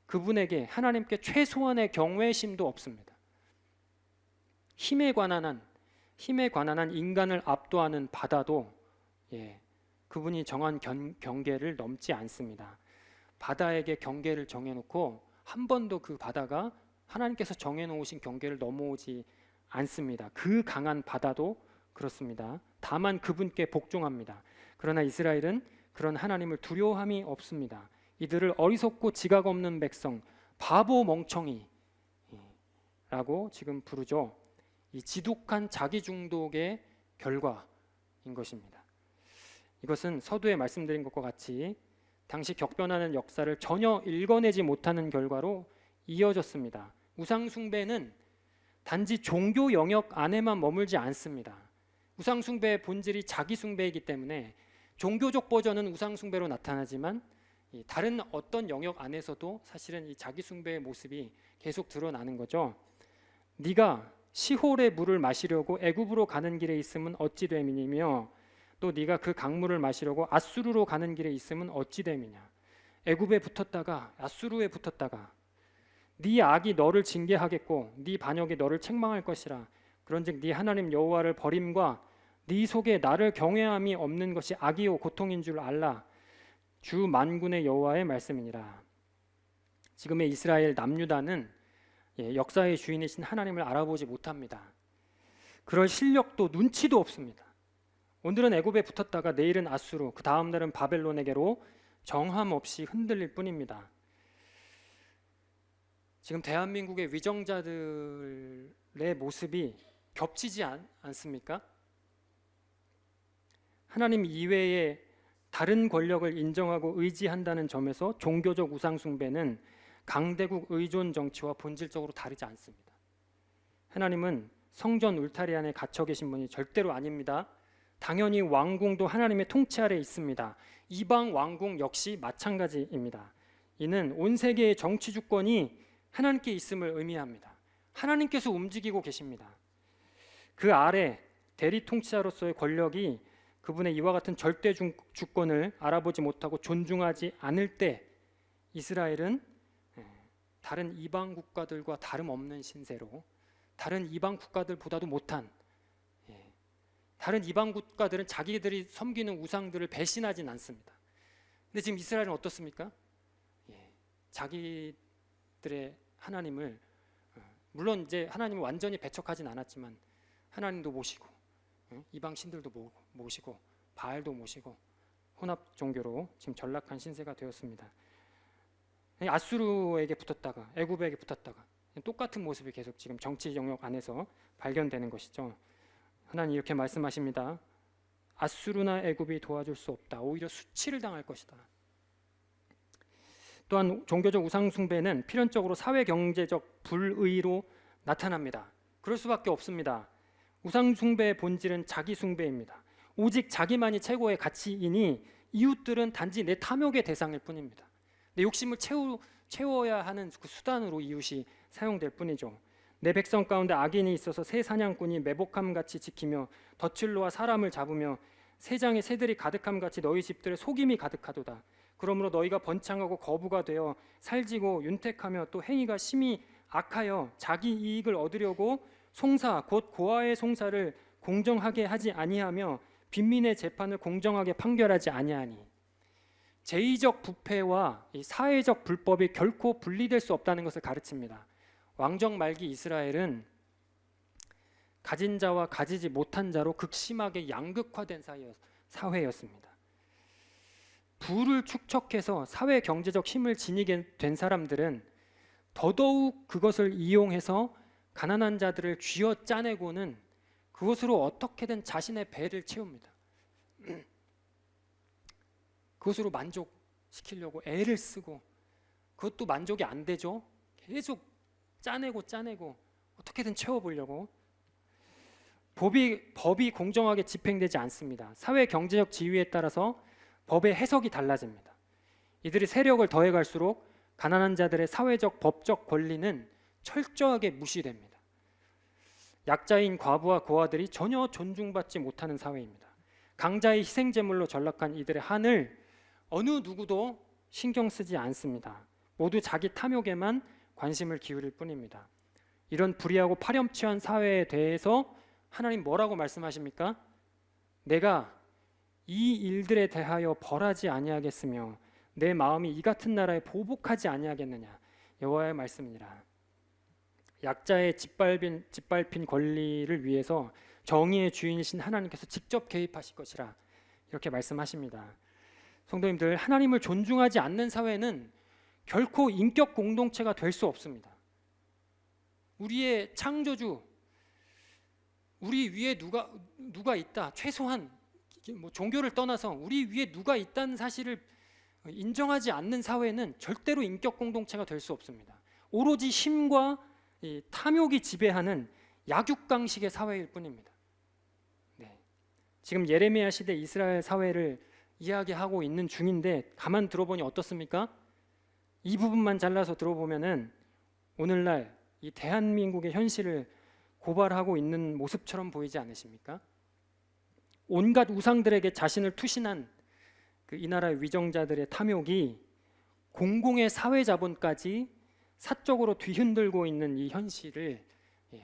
그분에게 하나님께 최소한의 경외심도 없습니다. 힘에 관한한 인간을 압도하는 바다도 그분이 정한 경계를 넘지 않습니다. 바다에게 경계를 정해놓고 한 번도 그 바다가 하나님께서 정해놓으신 경계를 넘어오지 않습니다. 그 강한 바다도 그렇습니다. 다만 그분께 복종합니다. 그러나 이스라엘은 그런 하나님을 두려워함이 없습니다. 이들을 어리석고 지각 없는 백성, 바보 멍청이라고 지금 부르죠. 이 지독한 자기 중독의 결과인 것입니다. 이것은 서두에 말씀드린 것과 같이 당시 격변하는 역사를 전혀 읽어내지 못하는 결과로 이어졌습니다. 우상 숭배는 단지 종교 영역 안에만 머물지 않습니다. 우상 숭배의 본질이 자기 숭배이기 때문에 종교적 버전은 우상 숭배로 나타나지만 다른 어떤 영역 안에서도 사실은 이 자기 숭배의 모습이 계속 드러나는 거죠. 네가 시홀의 물을 마시려고 애굽으로 가는 길에 있으면 어찌 됨이며 또 네가 그 강물을 마시려고 아수르로 가는 길에 있으면 어찌 됨이냐. 애굽에 붙었다가 아수르에 붙었다가 네 악이 너를 징계하겠고 네 반역이 너를 책망할 것이라. 그런즉 네 하나님 여호와를 버림과 네 속에 나를 경외함이 없는 것이 악이요 고통인 줄 알라. 주 만군의 여호와의 말씀이니라. 지금의 이스라엘 남유다는 역사의 주인이신 하나님을 알아보지 못합니다. 그럴 실력도 눈치도 없습니다. 오늘은 애굽에 붙었다가 내일은 아수르, 그 다음 날은 바벨론에게로 정함 없이 흔들릴 뿐입니다. 지금 대한민국의 위정자들의 모습이 겹치지 않습니까? 하나님 이외에 다른 권력을 인정하고 의지한다는 점에서 종교적 우상 숭배는 강대국 의존 정치와 본질적으로 다르지 않습니다. 하나님은 성전 울타리 안에 갇혀 계신 분이 절대로 아닙니다. 당연히 왕궁도 하나님의 통치 아래 있습니다. 이방 왕궁 역시 마찬가지입니다. 이는 온 세계의 정치 주권이 하나님께 있음을 의미합니다. 하나님께서 움직이고 계십니다. 그 아래 대리 통치자로서의 권력이 그분의 이와 같은 절대 주권을 알아보지 못하고 존중하지 않을 때 이스라엘은 다른 이방 국가들과 다름없는 신세로 다른 이방 국가들보다도 못한 다른 이방 국가들은 자기들이 섬기는 우상들을 배신하진 않습니다. 근데 지금 이스라엘은 어떻습니까? 자기들의 하나님을 물론 이제 하나님을 완전히 배척하진 않았지만 하나님도 모시고 이방 신들도 모시고 바알도 모시고 혼합 종교로 지금 전락한 신세가 되었습니다. 아수르에게 붙었다가 애굽에게 붙었다가 똑같은 모습이 계속 지금 정치 영역 안에서 발견되는 것이죠. 하나님 이렇게 말씀하십니다. 아수르나 애굽이 도와줄 수 없다. 오히려 수치를 당할 것이다. 또한 종교적 우상 숭배는 필연적으로 사회 경제적 불의로 나타납니다. 그럴 수밖에 없습니다. 우상 숭배의 본질은 자기 숭배입니다. 오직 자기만이 최고의 가치이니 이웃들은 단지 내 탐욕의 대상일 뿐입니다. 내 욕심을 채워야 하는 그 수단으로 이웃이 사용될 뿐이죠. 내 백성 가운데 악인이 있어서 새 사냥꾼이 매복함같이 지키며 덫을 놓아 사람을 잡으며 새장에 새들이 가득함같이 너희 집들에 속임이 가득하도다. 그러므로 너희가 번창하고 거부가 되어 살지고 윤택하며 또 행위가 심히 악하여 자기 이익을 얻으려고 송사 곧 고아의 송사를 공정하게 하지 아니하며 빈민의 재판을 공정하게 판결하지 아니하니. 제의적 부패와 이 사회적 불법이 결코 분리될 수 없다는 것을 가르칩니다. 왕정 말기 이스라엘은 가진 자와 가지지 못한 자로 극심하게 양극화된 사회였습니다. 부를 축적해서 사회 경제적 힘을 지니게 된 사람들은 더더욱 그것을 이용해서 가난한 자들을 쥐어 짜내고는 그것으로 어떻게든 자신의 배를 채웁니다. 그것으로 만족시키려고 애를 쓰고 그것도 만족이 안 되죠. 계속 짜내고 어떻게든 채워보려고. 법이 공정하게 집행되지 않습니다. 사회 경제적 지위에 따라서 법의 해석이 달라집니다. 이들이 세력을 더해갈수록 가난한 자들의 사회적 법적 권리는 철저하게 무시됩니다. 약자인 과부와 고아들이 전혀 존중받지 못하는 사회입니다. 강자의 희생제물로 전락한 이들의 한을 어느 누구도 신경 쓰지 않습니다. 모두 자기 탐욕에만 관심을 기울일 뿐입니다. 이런 불의하고 파렴치한 사회에 대해서 하나님 뭐라고 말씀하십니까? 내가 이 일들에 대하여 벌하지 아니하겠으며 내 마음이 이 같은 나라에 보복하지 아니하겠느냐. 여호와의 말씀이니라. 약자의 짓밟힌 권리를 위해서 정의의 주인이신 하나님께서 직접 개입하실 것이라 이렇게 말씀하십니다. 성도님들, 하나님을 존중하지 않는 사회는 결코 인격 공동체가 될 수 없습니다. 우리의 창조주, 우리 위에 누가 있다, 최소한 뭐 종교를 떠나서 우리 위에 누가 있다는 사실을 인정하지 않는 사회는 절대로 인격 공동체가 될 수 없습니다. 오로지 힘과 이 탐욕이 지배하는 약육강식의 사회일 뿐입니다. 네. 지금 예레미야 시대 이스라엘 사회를 이야기하고 있는 중인데 가만 들어보니 어떻습니까? 이 부분만 잘라서 들어보면은 오늘날 이 대한민국의 현실을 고발하고 있는 모습처럼 보이지 않으십니까? 온갖 우상들에게 자신을 투신한 이 나라의 위정자들의 탐욕이 공공의 사회 자본까지 사적으로 뒤흔들고 있는 이 현실을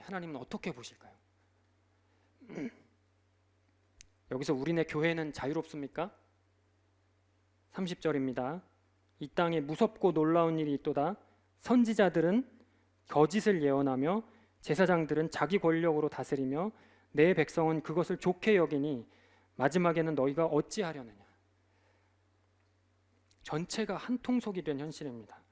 하나님은 어떻게 보실까요? 여기서 우리네 교회는 자유롭습니까? 30절입니다. 이 땅에 무섭고 놀라운 일이 있도다. 선지자들은 거짓을 예언하며 제사장들은 자기 권력으로 다스리며 내 백성은 그것을 좋게 여기니 마지막에는 너희가 어찌하려느냐. 전체가 한 통속이 된 현실입니다.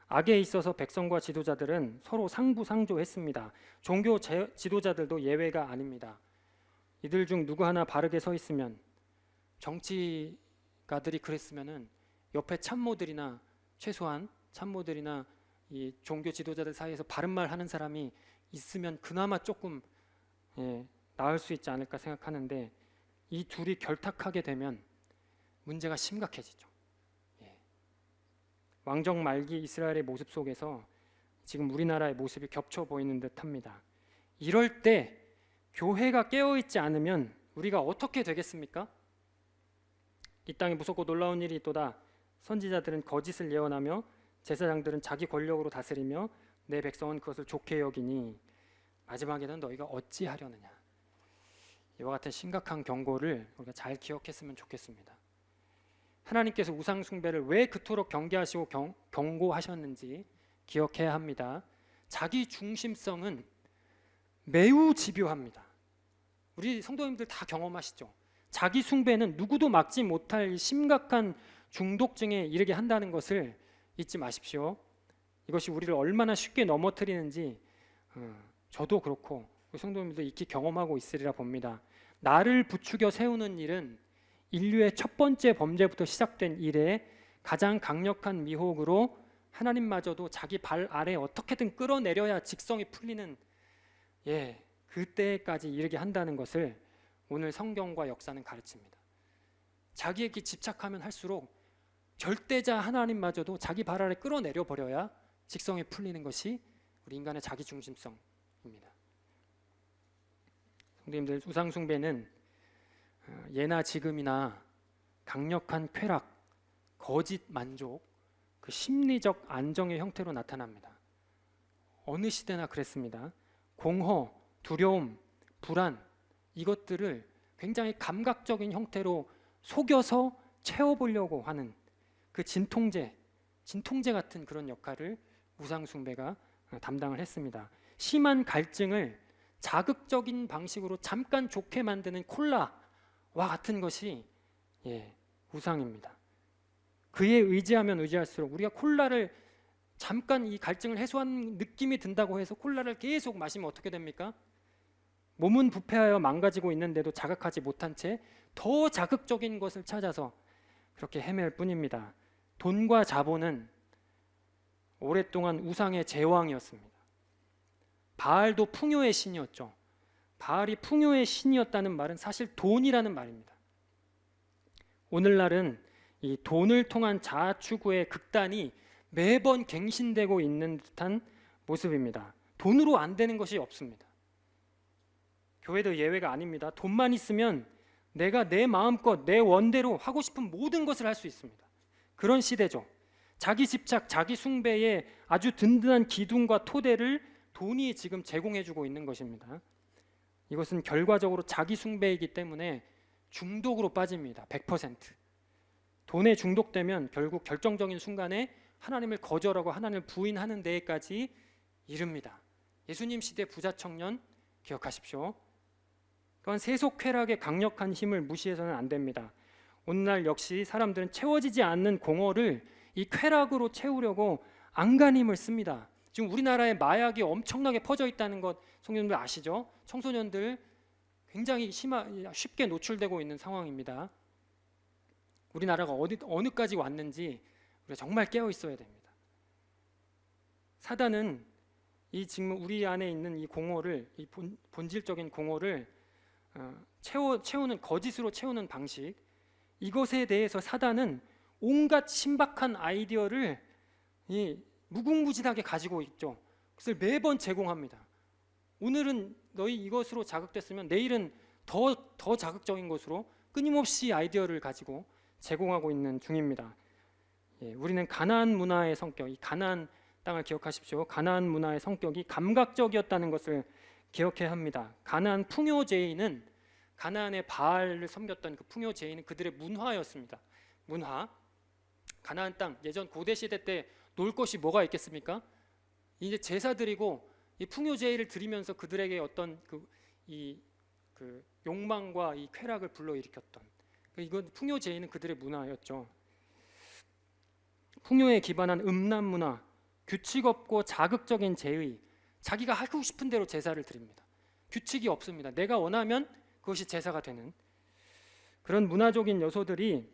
악에 있어서 백성과 지도자들은 서로 상부상조했습니다. 종교 지도자들도 예외가 아닙니다. 이들 중 누구 하나 바르게 서 있으면, 정치가들이 그랬으면은 옆에 참모들이나 최소한 참모들이나 이 종교 지도자들 사이에서 바른 말 하는 사람이 있으면 그나마 조금 나을 수 있지 않을까 생각하는데, 이 둘이 결탁하게 되면 문제가 심각해지죠. 왕정 말기 이스라엘의 모습 속에서 지금 우리나라의 모습이 겹쳐 보이는 듯합니다. 이럴 때 교회가 깨어있지 않으면 우리가 어떻게 되겠습니까? 이 땅에 무섭고 놀라운 일이 있도다. 선지자들은 거짓을 예언하며 제사장들은 자기 권력으로 다스리며 내 백성은 그것을 좋게 여기니 마지막에는 너희가 어찌하려느냐. 이와 같은 심각한 경고를 우리가 잘 기억했으면 좋겠습니다. 하나님께서 우상 숭배를 왜 그토록 경계하시고 경고하셨는지 기억해야 합니다. 자기 중심성은 매우 집요합니다. 우리 성도님들 다 경험하시죠? 자기 숭배는 누구도 막지 못할 심각한 중독증에 이르게 한다는 것을 잊지 마십시오. 이것이 우리를 얼마나 쉽게 넘어뜨리는지 저도 그렇고 우리 성도님들도 익히 경험하고 있으리라 봅니다. 나를 부추겨 세우는 일은 인류의 첫 번째 범죄부터 시작된 일에 가장 강력한 미혹으로 하나님마저도 자기 발 아래 어떻게든 끌어내려야 직성이 풀리는 그때까지 이르게 한다는 것을 오늘 성경과 역사는 가르칩니다. 자기에게 집착하면 할수록 절대자 하나님마저도 자기 발 아래 끌어내려 버려야 직성이 풀리는 것이 우리 인간의 자기 중심성입니다. 성도님들, 우상 숭배는 예나 지금이나 강력한 쾌락, 거짓 만족, 그 심리적 안정의 형태로 나타납니다. 어느 시대나 그랬습니다. 공허, 두려움, 불안, 이것들을 굉장히 감각적인 형태로 속여서 채워보려고 하는 그 진통제 같은 그런 역할을 우상 숭배가 담당을 했습니다. 심한 갈증을 자극적인 방식으로 잠깐 좋게 만드는 콜라와 같은 것이 우상입니다. 그에 의지하면 의지할수록 우리가 콜라를 잠깐 이 갈증을 해소하는 느낌이 든다고 해서 콜라를 계속 마시면 어떻게 됩니까? 몸은 부패하여 망가지고 있는데도 자각하지 못한 채 더 자극적인 것을 찾아서 그렇게 헤맬 뿐입니다. 돈과 자본은 오랫동안 우상의 제왕이었습니다. 바알도 풍요의 신이었죠. 바알이 풍요의 신이었다는 말은 사실 돈이라는 말입니다. 오늘날은 이 돈을 통한 자아 추구의 극단이 매번 갱신되고 있는 듯한 모습입니다. 돈으로 안 되는 것이 없습니다. 교회도 예외가 아닙니다. 돈만 있으면 내가 내 마음껏 내 원대로 하고 싶은 모든 것을 할 수 있습니다. 그런 시대죠. 자기 집착, 자기 숭배의 아주 든든한 기둥과 토대를 돈이 지금 제공해주고 있는 것입니다. 이것은 결과적으로 자기 숭배이기 때문에 중독으로 빠집니다. 100%. 돈에 중독되면 결국 결정적인 순간에 하나님을 거절하고 하나님을 부인하는 데에까지 이릅니다. 예수님 시대 부자 청년 기억하십시오. 또한 세속 쾌락의 강력한 힘을 무시해서는 안 됩니다. 오늘날 역시 사람들은 채워지지 않는 공허를 이 쾌락으로 채우려고 안간 힘을 씁니다. 지금 우리나라에 마약이 엄청나게 퍼져 있다는 것 성도님들 아시죠? 청소년들 굉장히 쉽게 노출되고 있는 상황입니다. 우리나라가 어느까지 왔는지 우리가 정말 깨어 있어야 됩니다. 사단은 이 지금 우리 안에 있는 이 공허를, 이 본질적인 공허를 채우는, 거짓으로 채우는 방식, 이것에 대해서 사단은 온갖 신박한 아이디어를 무궁무진하게 가지고 있죠. 그것을 매번 제공합니다. 오늘은 너희 이것으로 자극됐으면 내일은 더 자극적인 것으로 끊임없이 아이디어를 가지고 제공하고 있는 중입니다. 우리는 가나안 문화의 성격, 이 가나안 땅을 기억하십시오. 가나안 문화의 성격이 감각적이었다는 것을 기억해야 합니다. 가나안 풍요제인은, 가나안의 바알을 섬겼던 그 풍요제인은 그들의 문화였습니다. 문화. 가나안 땅, 예전 고대 시대 때 놀 것이 뭐가 있겠습니까? 이제 제사 드리고 이 풍요제의를 드리면서 그들에게 어떤 그 욕망과 이 쾌락을 불러일으켰던, 이건 풍요제의는 그들의 문화였죠. 풍요에 기반한 음란 문화, 규칙 없고 자극적인 제의, 자기가 하고 싶은 대로 제사를 드립니다. 규칙이 없습니다. 내가 원하면 그것이 제사가 되는 그런 문화적인 요소들이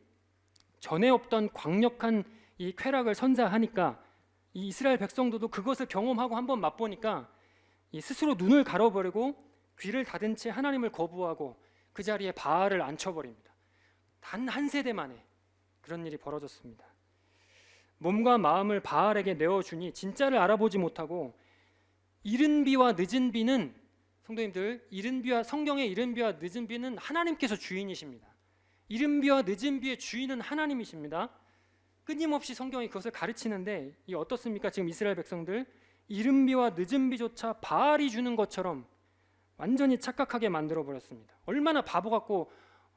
전에 없던 강력한 이 쾌락을 선사하니까 이 이스라엘 백성들도 그것을 경험하고 한번 맛보니까 이 스스로 눈을 가려버리고 귀를 닫은 채 하나님을 거부하고 그 자리에 바알을 앉혀버립니다. 단 한 세대 만에 그런 일이 벌어졌습니다. 몸과 마음을 바알에게 내어주니 진짜를 알아보지 못하고, 이른 비와 늦은 비는, 성도님들, 성경의 이른 비와 늦은 비는 하나님께서 주인이십니다. 이른 비와 늦은 비의 주인은 하나님이십니다. 끊임없이 성경이 그것을 가르치는데, 이 어떻습니까? 지금 이스라엘 백성들 이른 비와 늦은 비조차 바알이 주는 것처럼 완전히 착각하게 만들어 버렸습니다. 얼마나 바보 같고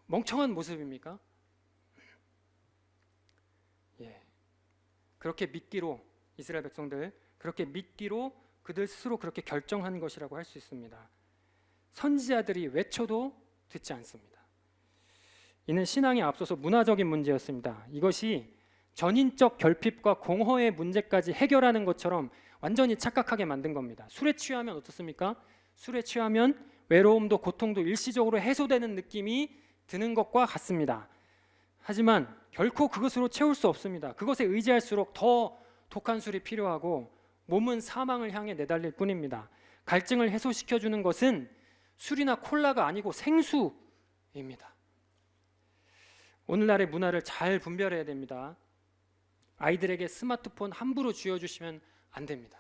멍청한 모습입니까? 그렇게 믿기로, 이스라엘 백성들 그렇게 믿기로 그들 스스로 그렇게 결정한 것이라고 할 수 있습니다. 선지자들이 외쳐도 듣지 않습니다. 이는 신앙에 앞서서 문화적인 문제였습니다. 이것이 전인적 결핍과 공허의 문제까지 해결하는 것처럼 완전히 착각하게 만든 겁니다. 술에 취하면 어떻습니까? 술에 취하면 외로움도 고통도 일시적으로 해소되는 느낌이 드는 것과 같습니다. 하지만 결코 그것으로 채울 수 없습니다. 그것에 의지할수록 더 독한 술이 필요하고 몸은 사망을 향해 내달릴 뿐입니다. 갈증을 해소시켜주는 것은 술이나 콜라가 아니고 생수입니다. 오늘날의 문화를 잘 분별해야 됩니다. 아이들에게 스마트폰 함부로 쥐어주시면 안 됩니다.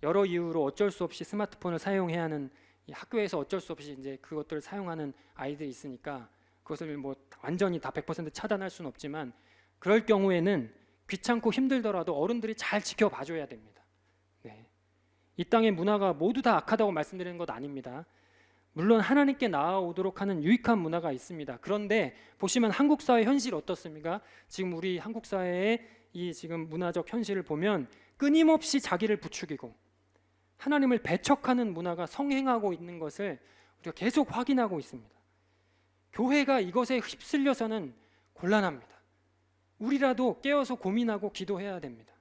여러 이유로 어쩔 수 없이 스마트폰을 사용해야 하는, 학교에서 어쩔 수 없이 이제 그것들을 사용하는 아이들이 있으니까 그것을 뭐 완전히 다 100% 차단할 수는 없지만, 그럴 경우에는 귀찮고 힘들더라도 어른들이 잘 지켜봐줘야 됩니다. 이 땅의 문화가 모두 다 악하다고 말씀드리는 것 아닙니다. 물론 하나님께 나아오도록 하는 유익한 문화가 있습니다. 그런데 보시면 한국 사회 현실 어떻습니까? 지금 우리 한국 사회의 이 지금 문화적 현실을 보면 끊임없이 자기를 부추기고 하나님을 배척하는 문화가 성행하고 있는 것을 우리가 계속 확인하고 있습니다. 교회가 이것에 휩쓸려서는 곤란합니다. 우리라도 깨어서 고민하고 기도해야 됩니다.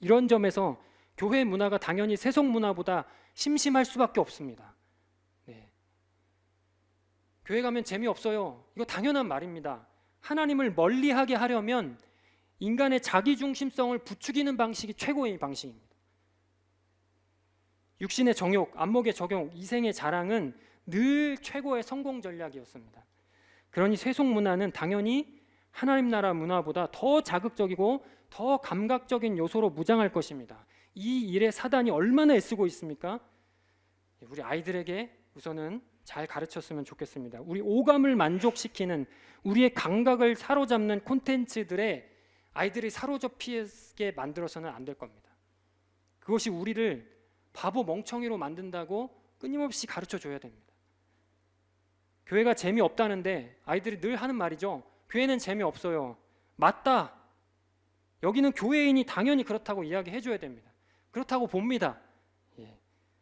이런 점에서 교회 문화가 당연히 세속 문화보다 심심할 수밖에 없습니다. 교회 가면 재미없어요. 이거 당연한 말입니다. 하나님을 멀리하게 하려면 인간의 자기중심성을 부추기는 방식이 최고의 방식입니다. 육신의 정욕, 안목의 적용, 이생의 자랑은 늘 최고의 성공 전략이었습니다. 그러니 세속 문화는 당연히 하나님 나라 문화보다 더 자극적이고 더 감각적인 요소로 무장할 것입니다. 이 일에 사단이 얼마나 애쓰고 있습니까? 우리 아이들에게 우선은 잘 가르쳤으면 좋겠습니다. 우리 오감을 만족시키는, 우리의 감각을 사로잡는 콘텐츠들에 아이들이 사로잡히게 만들어서는 안 될 겁니다. 그것이 우리를 바보 멍청이로 만든다고 끊임없이 가르쳐 줘야 됩니다. 교회가 재미없다는데 아이들이 늘 하는 말이죠. 교회는 재미없어요. 맞다. 여기는 교회인이 당연히 그렇다고 이야기해 줘야 됩니다. 그렇다고 봅니다.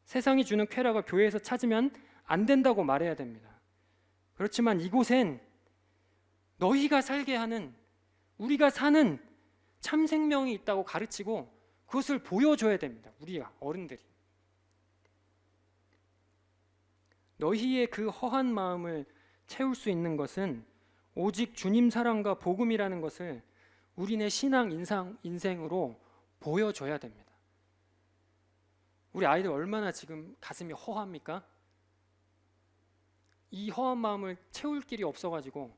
세상이 주는 쾌락을 교회에서 찾으면 안 된다고 말해야 됩니다. 그렇지만 이곳엔 너희가 살게 하는, 우리가 사는 참 생명이 있다고 가르치고 그것을 보여줘야 됩니다. 우리가, 어른들이. 너희의 그 허한 마음을 채울 수 있는 것은 오직 주님 사랑과 복음이라는 것을 우리네 신앙 인생으로 보여줘야 됩니다. 우리 아이들 얼마나 지금 가슴이 허합니까? 이 허한 마음을 채울 길이 없어가지고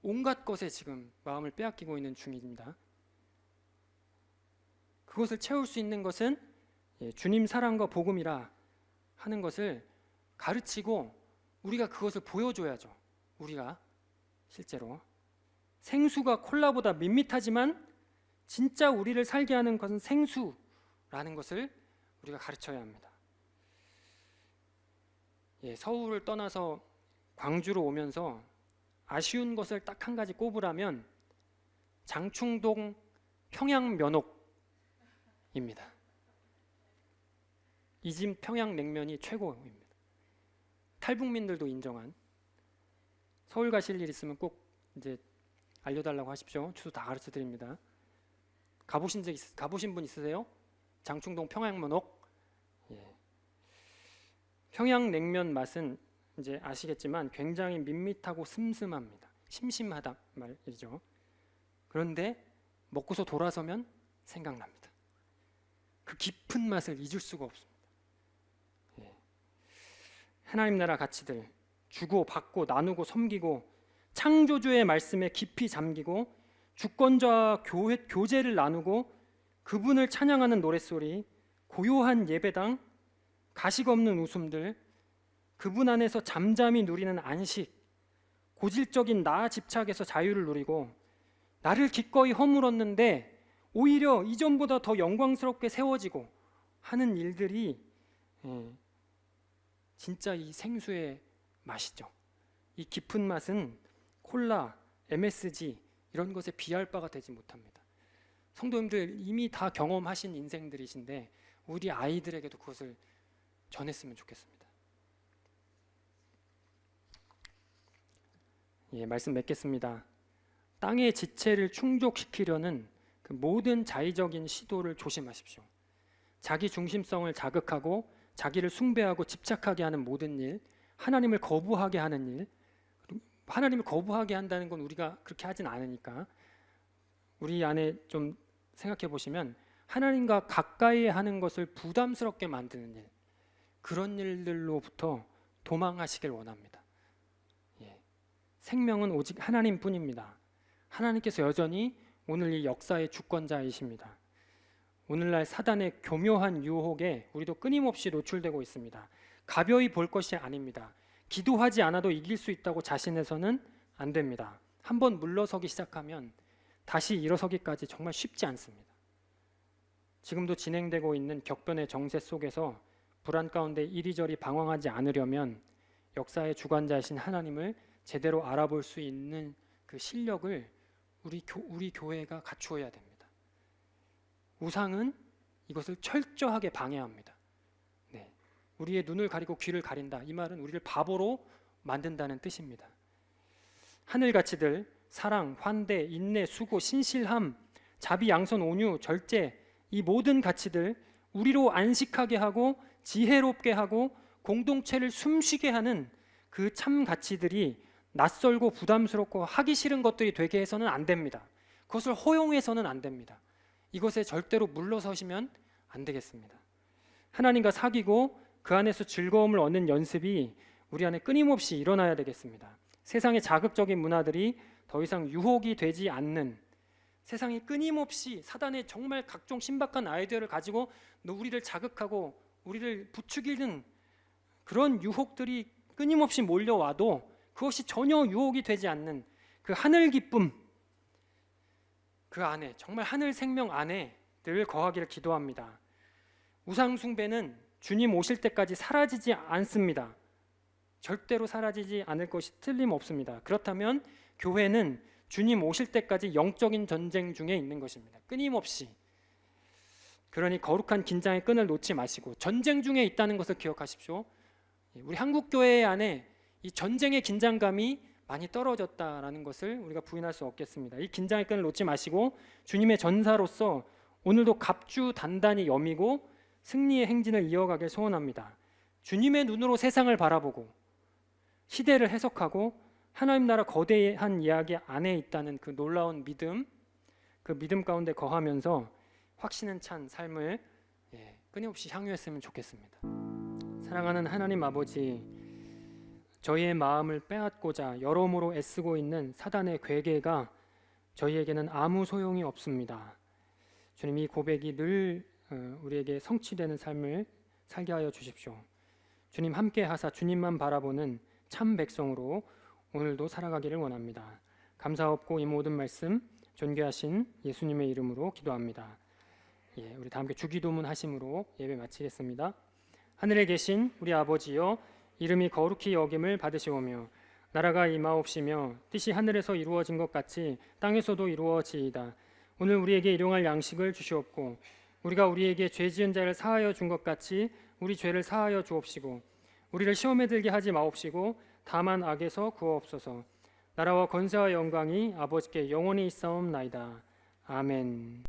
온갖 것에 지금 마음을 빼앗기고 있는 중입니다. 그것을 채울 수 있는 것은 주님 사랑과 복음이라 하는 것을 가르치고 우리가 그것을 보여줘야죠. 우리가 실제로 생수가 콜라보다 밋밋하지만 진짜 우리를 살게 하는 것은 생수라는 것을 우리가 가르쳐야 합니다. 서울을 떠나서 광주로 오면서 아쉬운 것을 딱 한 가지 꼽으라면 장충동 평양면옥입니다. 이 집 평양냉면이 최고입니다. 탈북민들도 인정한. 서울 가실 일 있으면 꼭 이제 알려달라고 하십시오. 주소 다 가르쳐 드립니다. 가보신 분 있으세요? 장충동 평양면옥. 평양냉면 맛은 이제 아시겠지만 굉장히 밋밋하고 슴슴합니다. 심심하다 말이죠. 그런데 먹고서 돌아서면 생각납니다. 그 깊은 맛을 잊을 수가 없습니다. 하나님 나라 가치들, 주고 받고 나누고 섬기고 창조주의 말씀에 깊이 잠기고 주권자와 교제를 나누고 그분을 찬양하는 노랫소리, 고요한 예배당, 가식 없는 웃음들, 그분 안에서 잠잠히 누리는 안식, 고질적인 나 집착에서 자유를 누리고 나를 기꺼이 허물었는데 오히려 이전보다 더 영광스럽게 세워지고 하는 일들이 진짜 이 생수의 맛이죠. 이 깊은 맛은 콜라, MSG 이런 것에 비할 바가 되지 못합니다. 성도님들 이미 다 경험하신 인생들이신데 우리 아이들에게도 그것을 전했으면 좋겠습니다. 말씀 맺겠습니다. 땅의 지체를 충족시키려는 그 모든 자의적인 시도를 조심하십시오. 자기 중심성을 자극하고 자기를 숭배하고 집착하게 하는 모든 일, 하나님을 거부하게 하는 일, 하나님을 거부하게 한다는 건 우리가 그렇게 하진 않으니까 우리 안에 좀 생각해 보시면 하나님과 가까이 하는 것을 부담스럽게 만드는 일, 그런 일들로부터 도망하시길 원합니다. 생명은 오직 하나님뿐입니다. 하나님께서 여전히 오늘 이 역사의 주권자이십니다. 오늘날 사단의 교묘한 유혹에 우리도 끊임없이 노출되고 있습니다. 가벼이 볼 것이 아닙니다. 기도하지 않아도 이길 수 있다고 자신해서는 안 됩니다. 한번 물러서기 시작하면 다시 일어서기까지 정말 쉽지 않습니다. 지금도 진행되고 있는 격변의 정세 속에서 불안 가운데 이리저리 방황하지 않으려면 역사의 주관자이신 하나님을 제대로 알아볼 수 있는 그 실력을 우리 교회가 갖추어야 됩니다. 우상은 이것을 철저하게 방해합니다. 우리의 눈을 가리고 귀를 가린다. 이 말은 우리를 바보로 만든다는 뜻입니다. 하늘 가치들, 사랑, 환대, 인내, 수고, 신실함, 자비, 양선, 온유, 절제, 이 모든 가치들 우리로 안식하게 하고 지혜롭게 하고 공동체를 숨쉬게 하는 그 참 가치들이 낯설고 부담스럽고 하기 싫은 것들이 되게 해서는 안 됩니다. 그것을 허용해서는 안 됩니다. 이것에 절대로 물러서시면 안 되겠습니다. 하나님과 사귀고 그 안에서 즐거움을 얻는 연습이 우리 안에 끊임없이 일어나야 되겠습니다. 세상의 자극적인 문화들이 더 이상 유혹이 되지 않는, 세상이 끊임없이 사단의 정말 각종 신박한 아이디어를 가지고 우리를 자극하고 우리를 부추기는 그런 유혹들이 끊임없이 몰려와도 그것이 전혀 유혹이 되지 않는 그 하늘 기쁨, 그 안에, 정말 하늘 생명 안에 늘 거하기를 기도합니다. 우상 숭배는 주님 오실 때까지 사라지지 않습니다. 절대로 사라지지 않을 것이 틀림없습니다. 그렇다면 교회는 주님 오실 때까지 영적인 전쟁 중에 있는 것입니다. 끊임없이. 그러니 거룩한 긴장의 끈을 놓지 마시고 전쟁 중에 있다는 것을 기억하십시오. 우리 한국 교회 안에 이 전쟁의 긴장감이 많이 떨어졌다라는 것을 우리가 부인할 수 없겠습니다. 이 긴장의 끈을 놓지 마시고 주님의 전사로서 오늘도 갑주 단단히 여미고 승리의 행진을 이어가길 소원합니다. 주님의 눈으로 세상을 바라보고 시대를 해석하고 하나님 나라 거대한 이야기 안에 있다는 그 놀라운 믿음, 그 믿음 가운데 거하면서 확신은 찬 삶을 끊임없이 향유했으면 좋겠습니다. 사랑하는 하나님 아버지, 저희의 마음을 빼앗고자 여러모로 애쓰고 있는 사단의 괴계가 저희에게는 아무 소용이 없습니다. 주님, 이 고백이 늘 우리에게 성취되는 삶을 살게 하여 주십시오. 주님 함께 하사 주님만 바라보는 참 백성으로 오늘도 살아가기를 원합니다. 감사없고 이 모든 말씀 존귀하신 예수님의 이름으로 기도합니다. 우리 다 함께 주기도문 하심으로 예배 마치겠습니다. 하늘에 계신 우리 아버지여, 이름이 거룩히 여김을 받으시오며 나라가 임하옵시며 뜻이 하늘에서 이루어진 것 같이 땅에서도 이루어지이다. 오늘 우리에게 일용할 양식을 주시옵고 우리가 우리에게 죄 지은 자를 사하여 준 것 같이 우리 죄를 사하여 주옵시고 우리를 시험에 들게 하지 마옵시고 다만 악에서 구하옵소서. 나라와 권세와 영광이 아버지께 영원히 있사옵나이다. 아멘.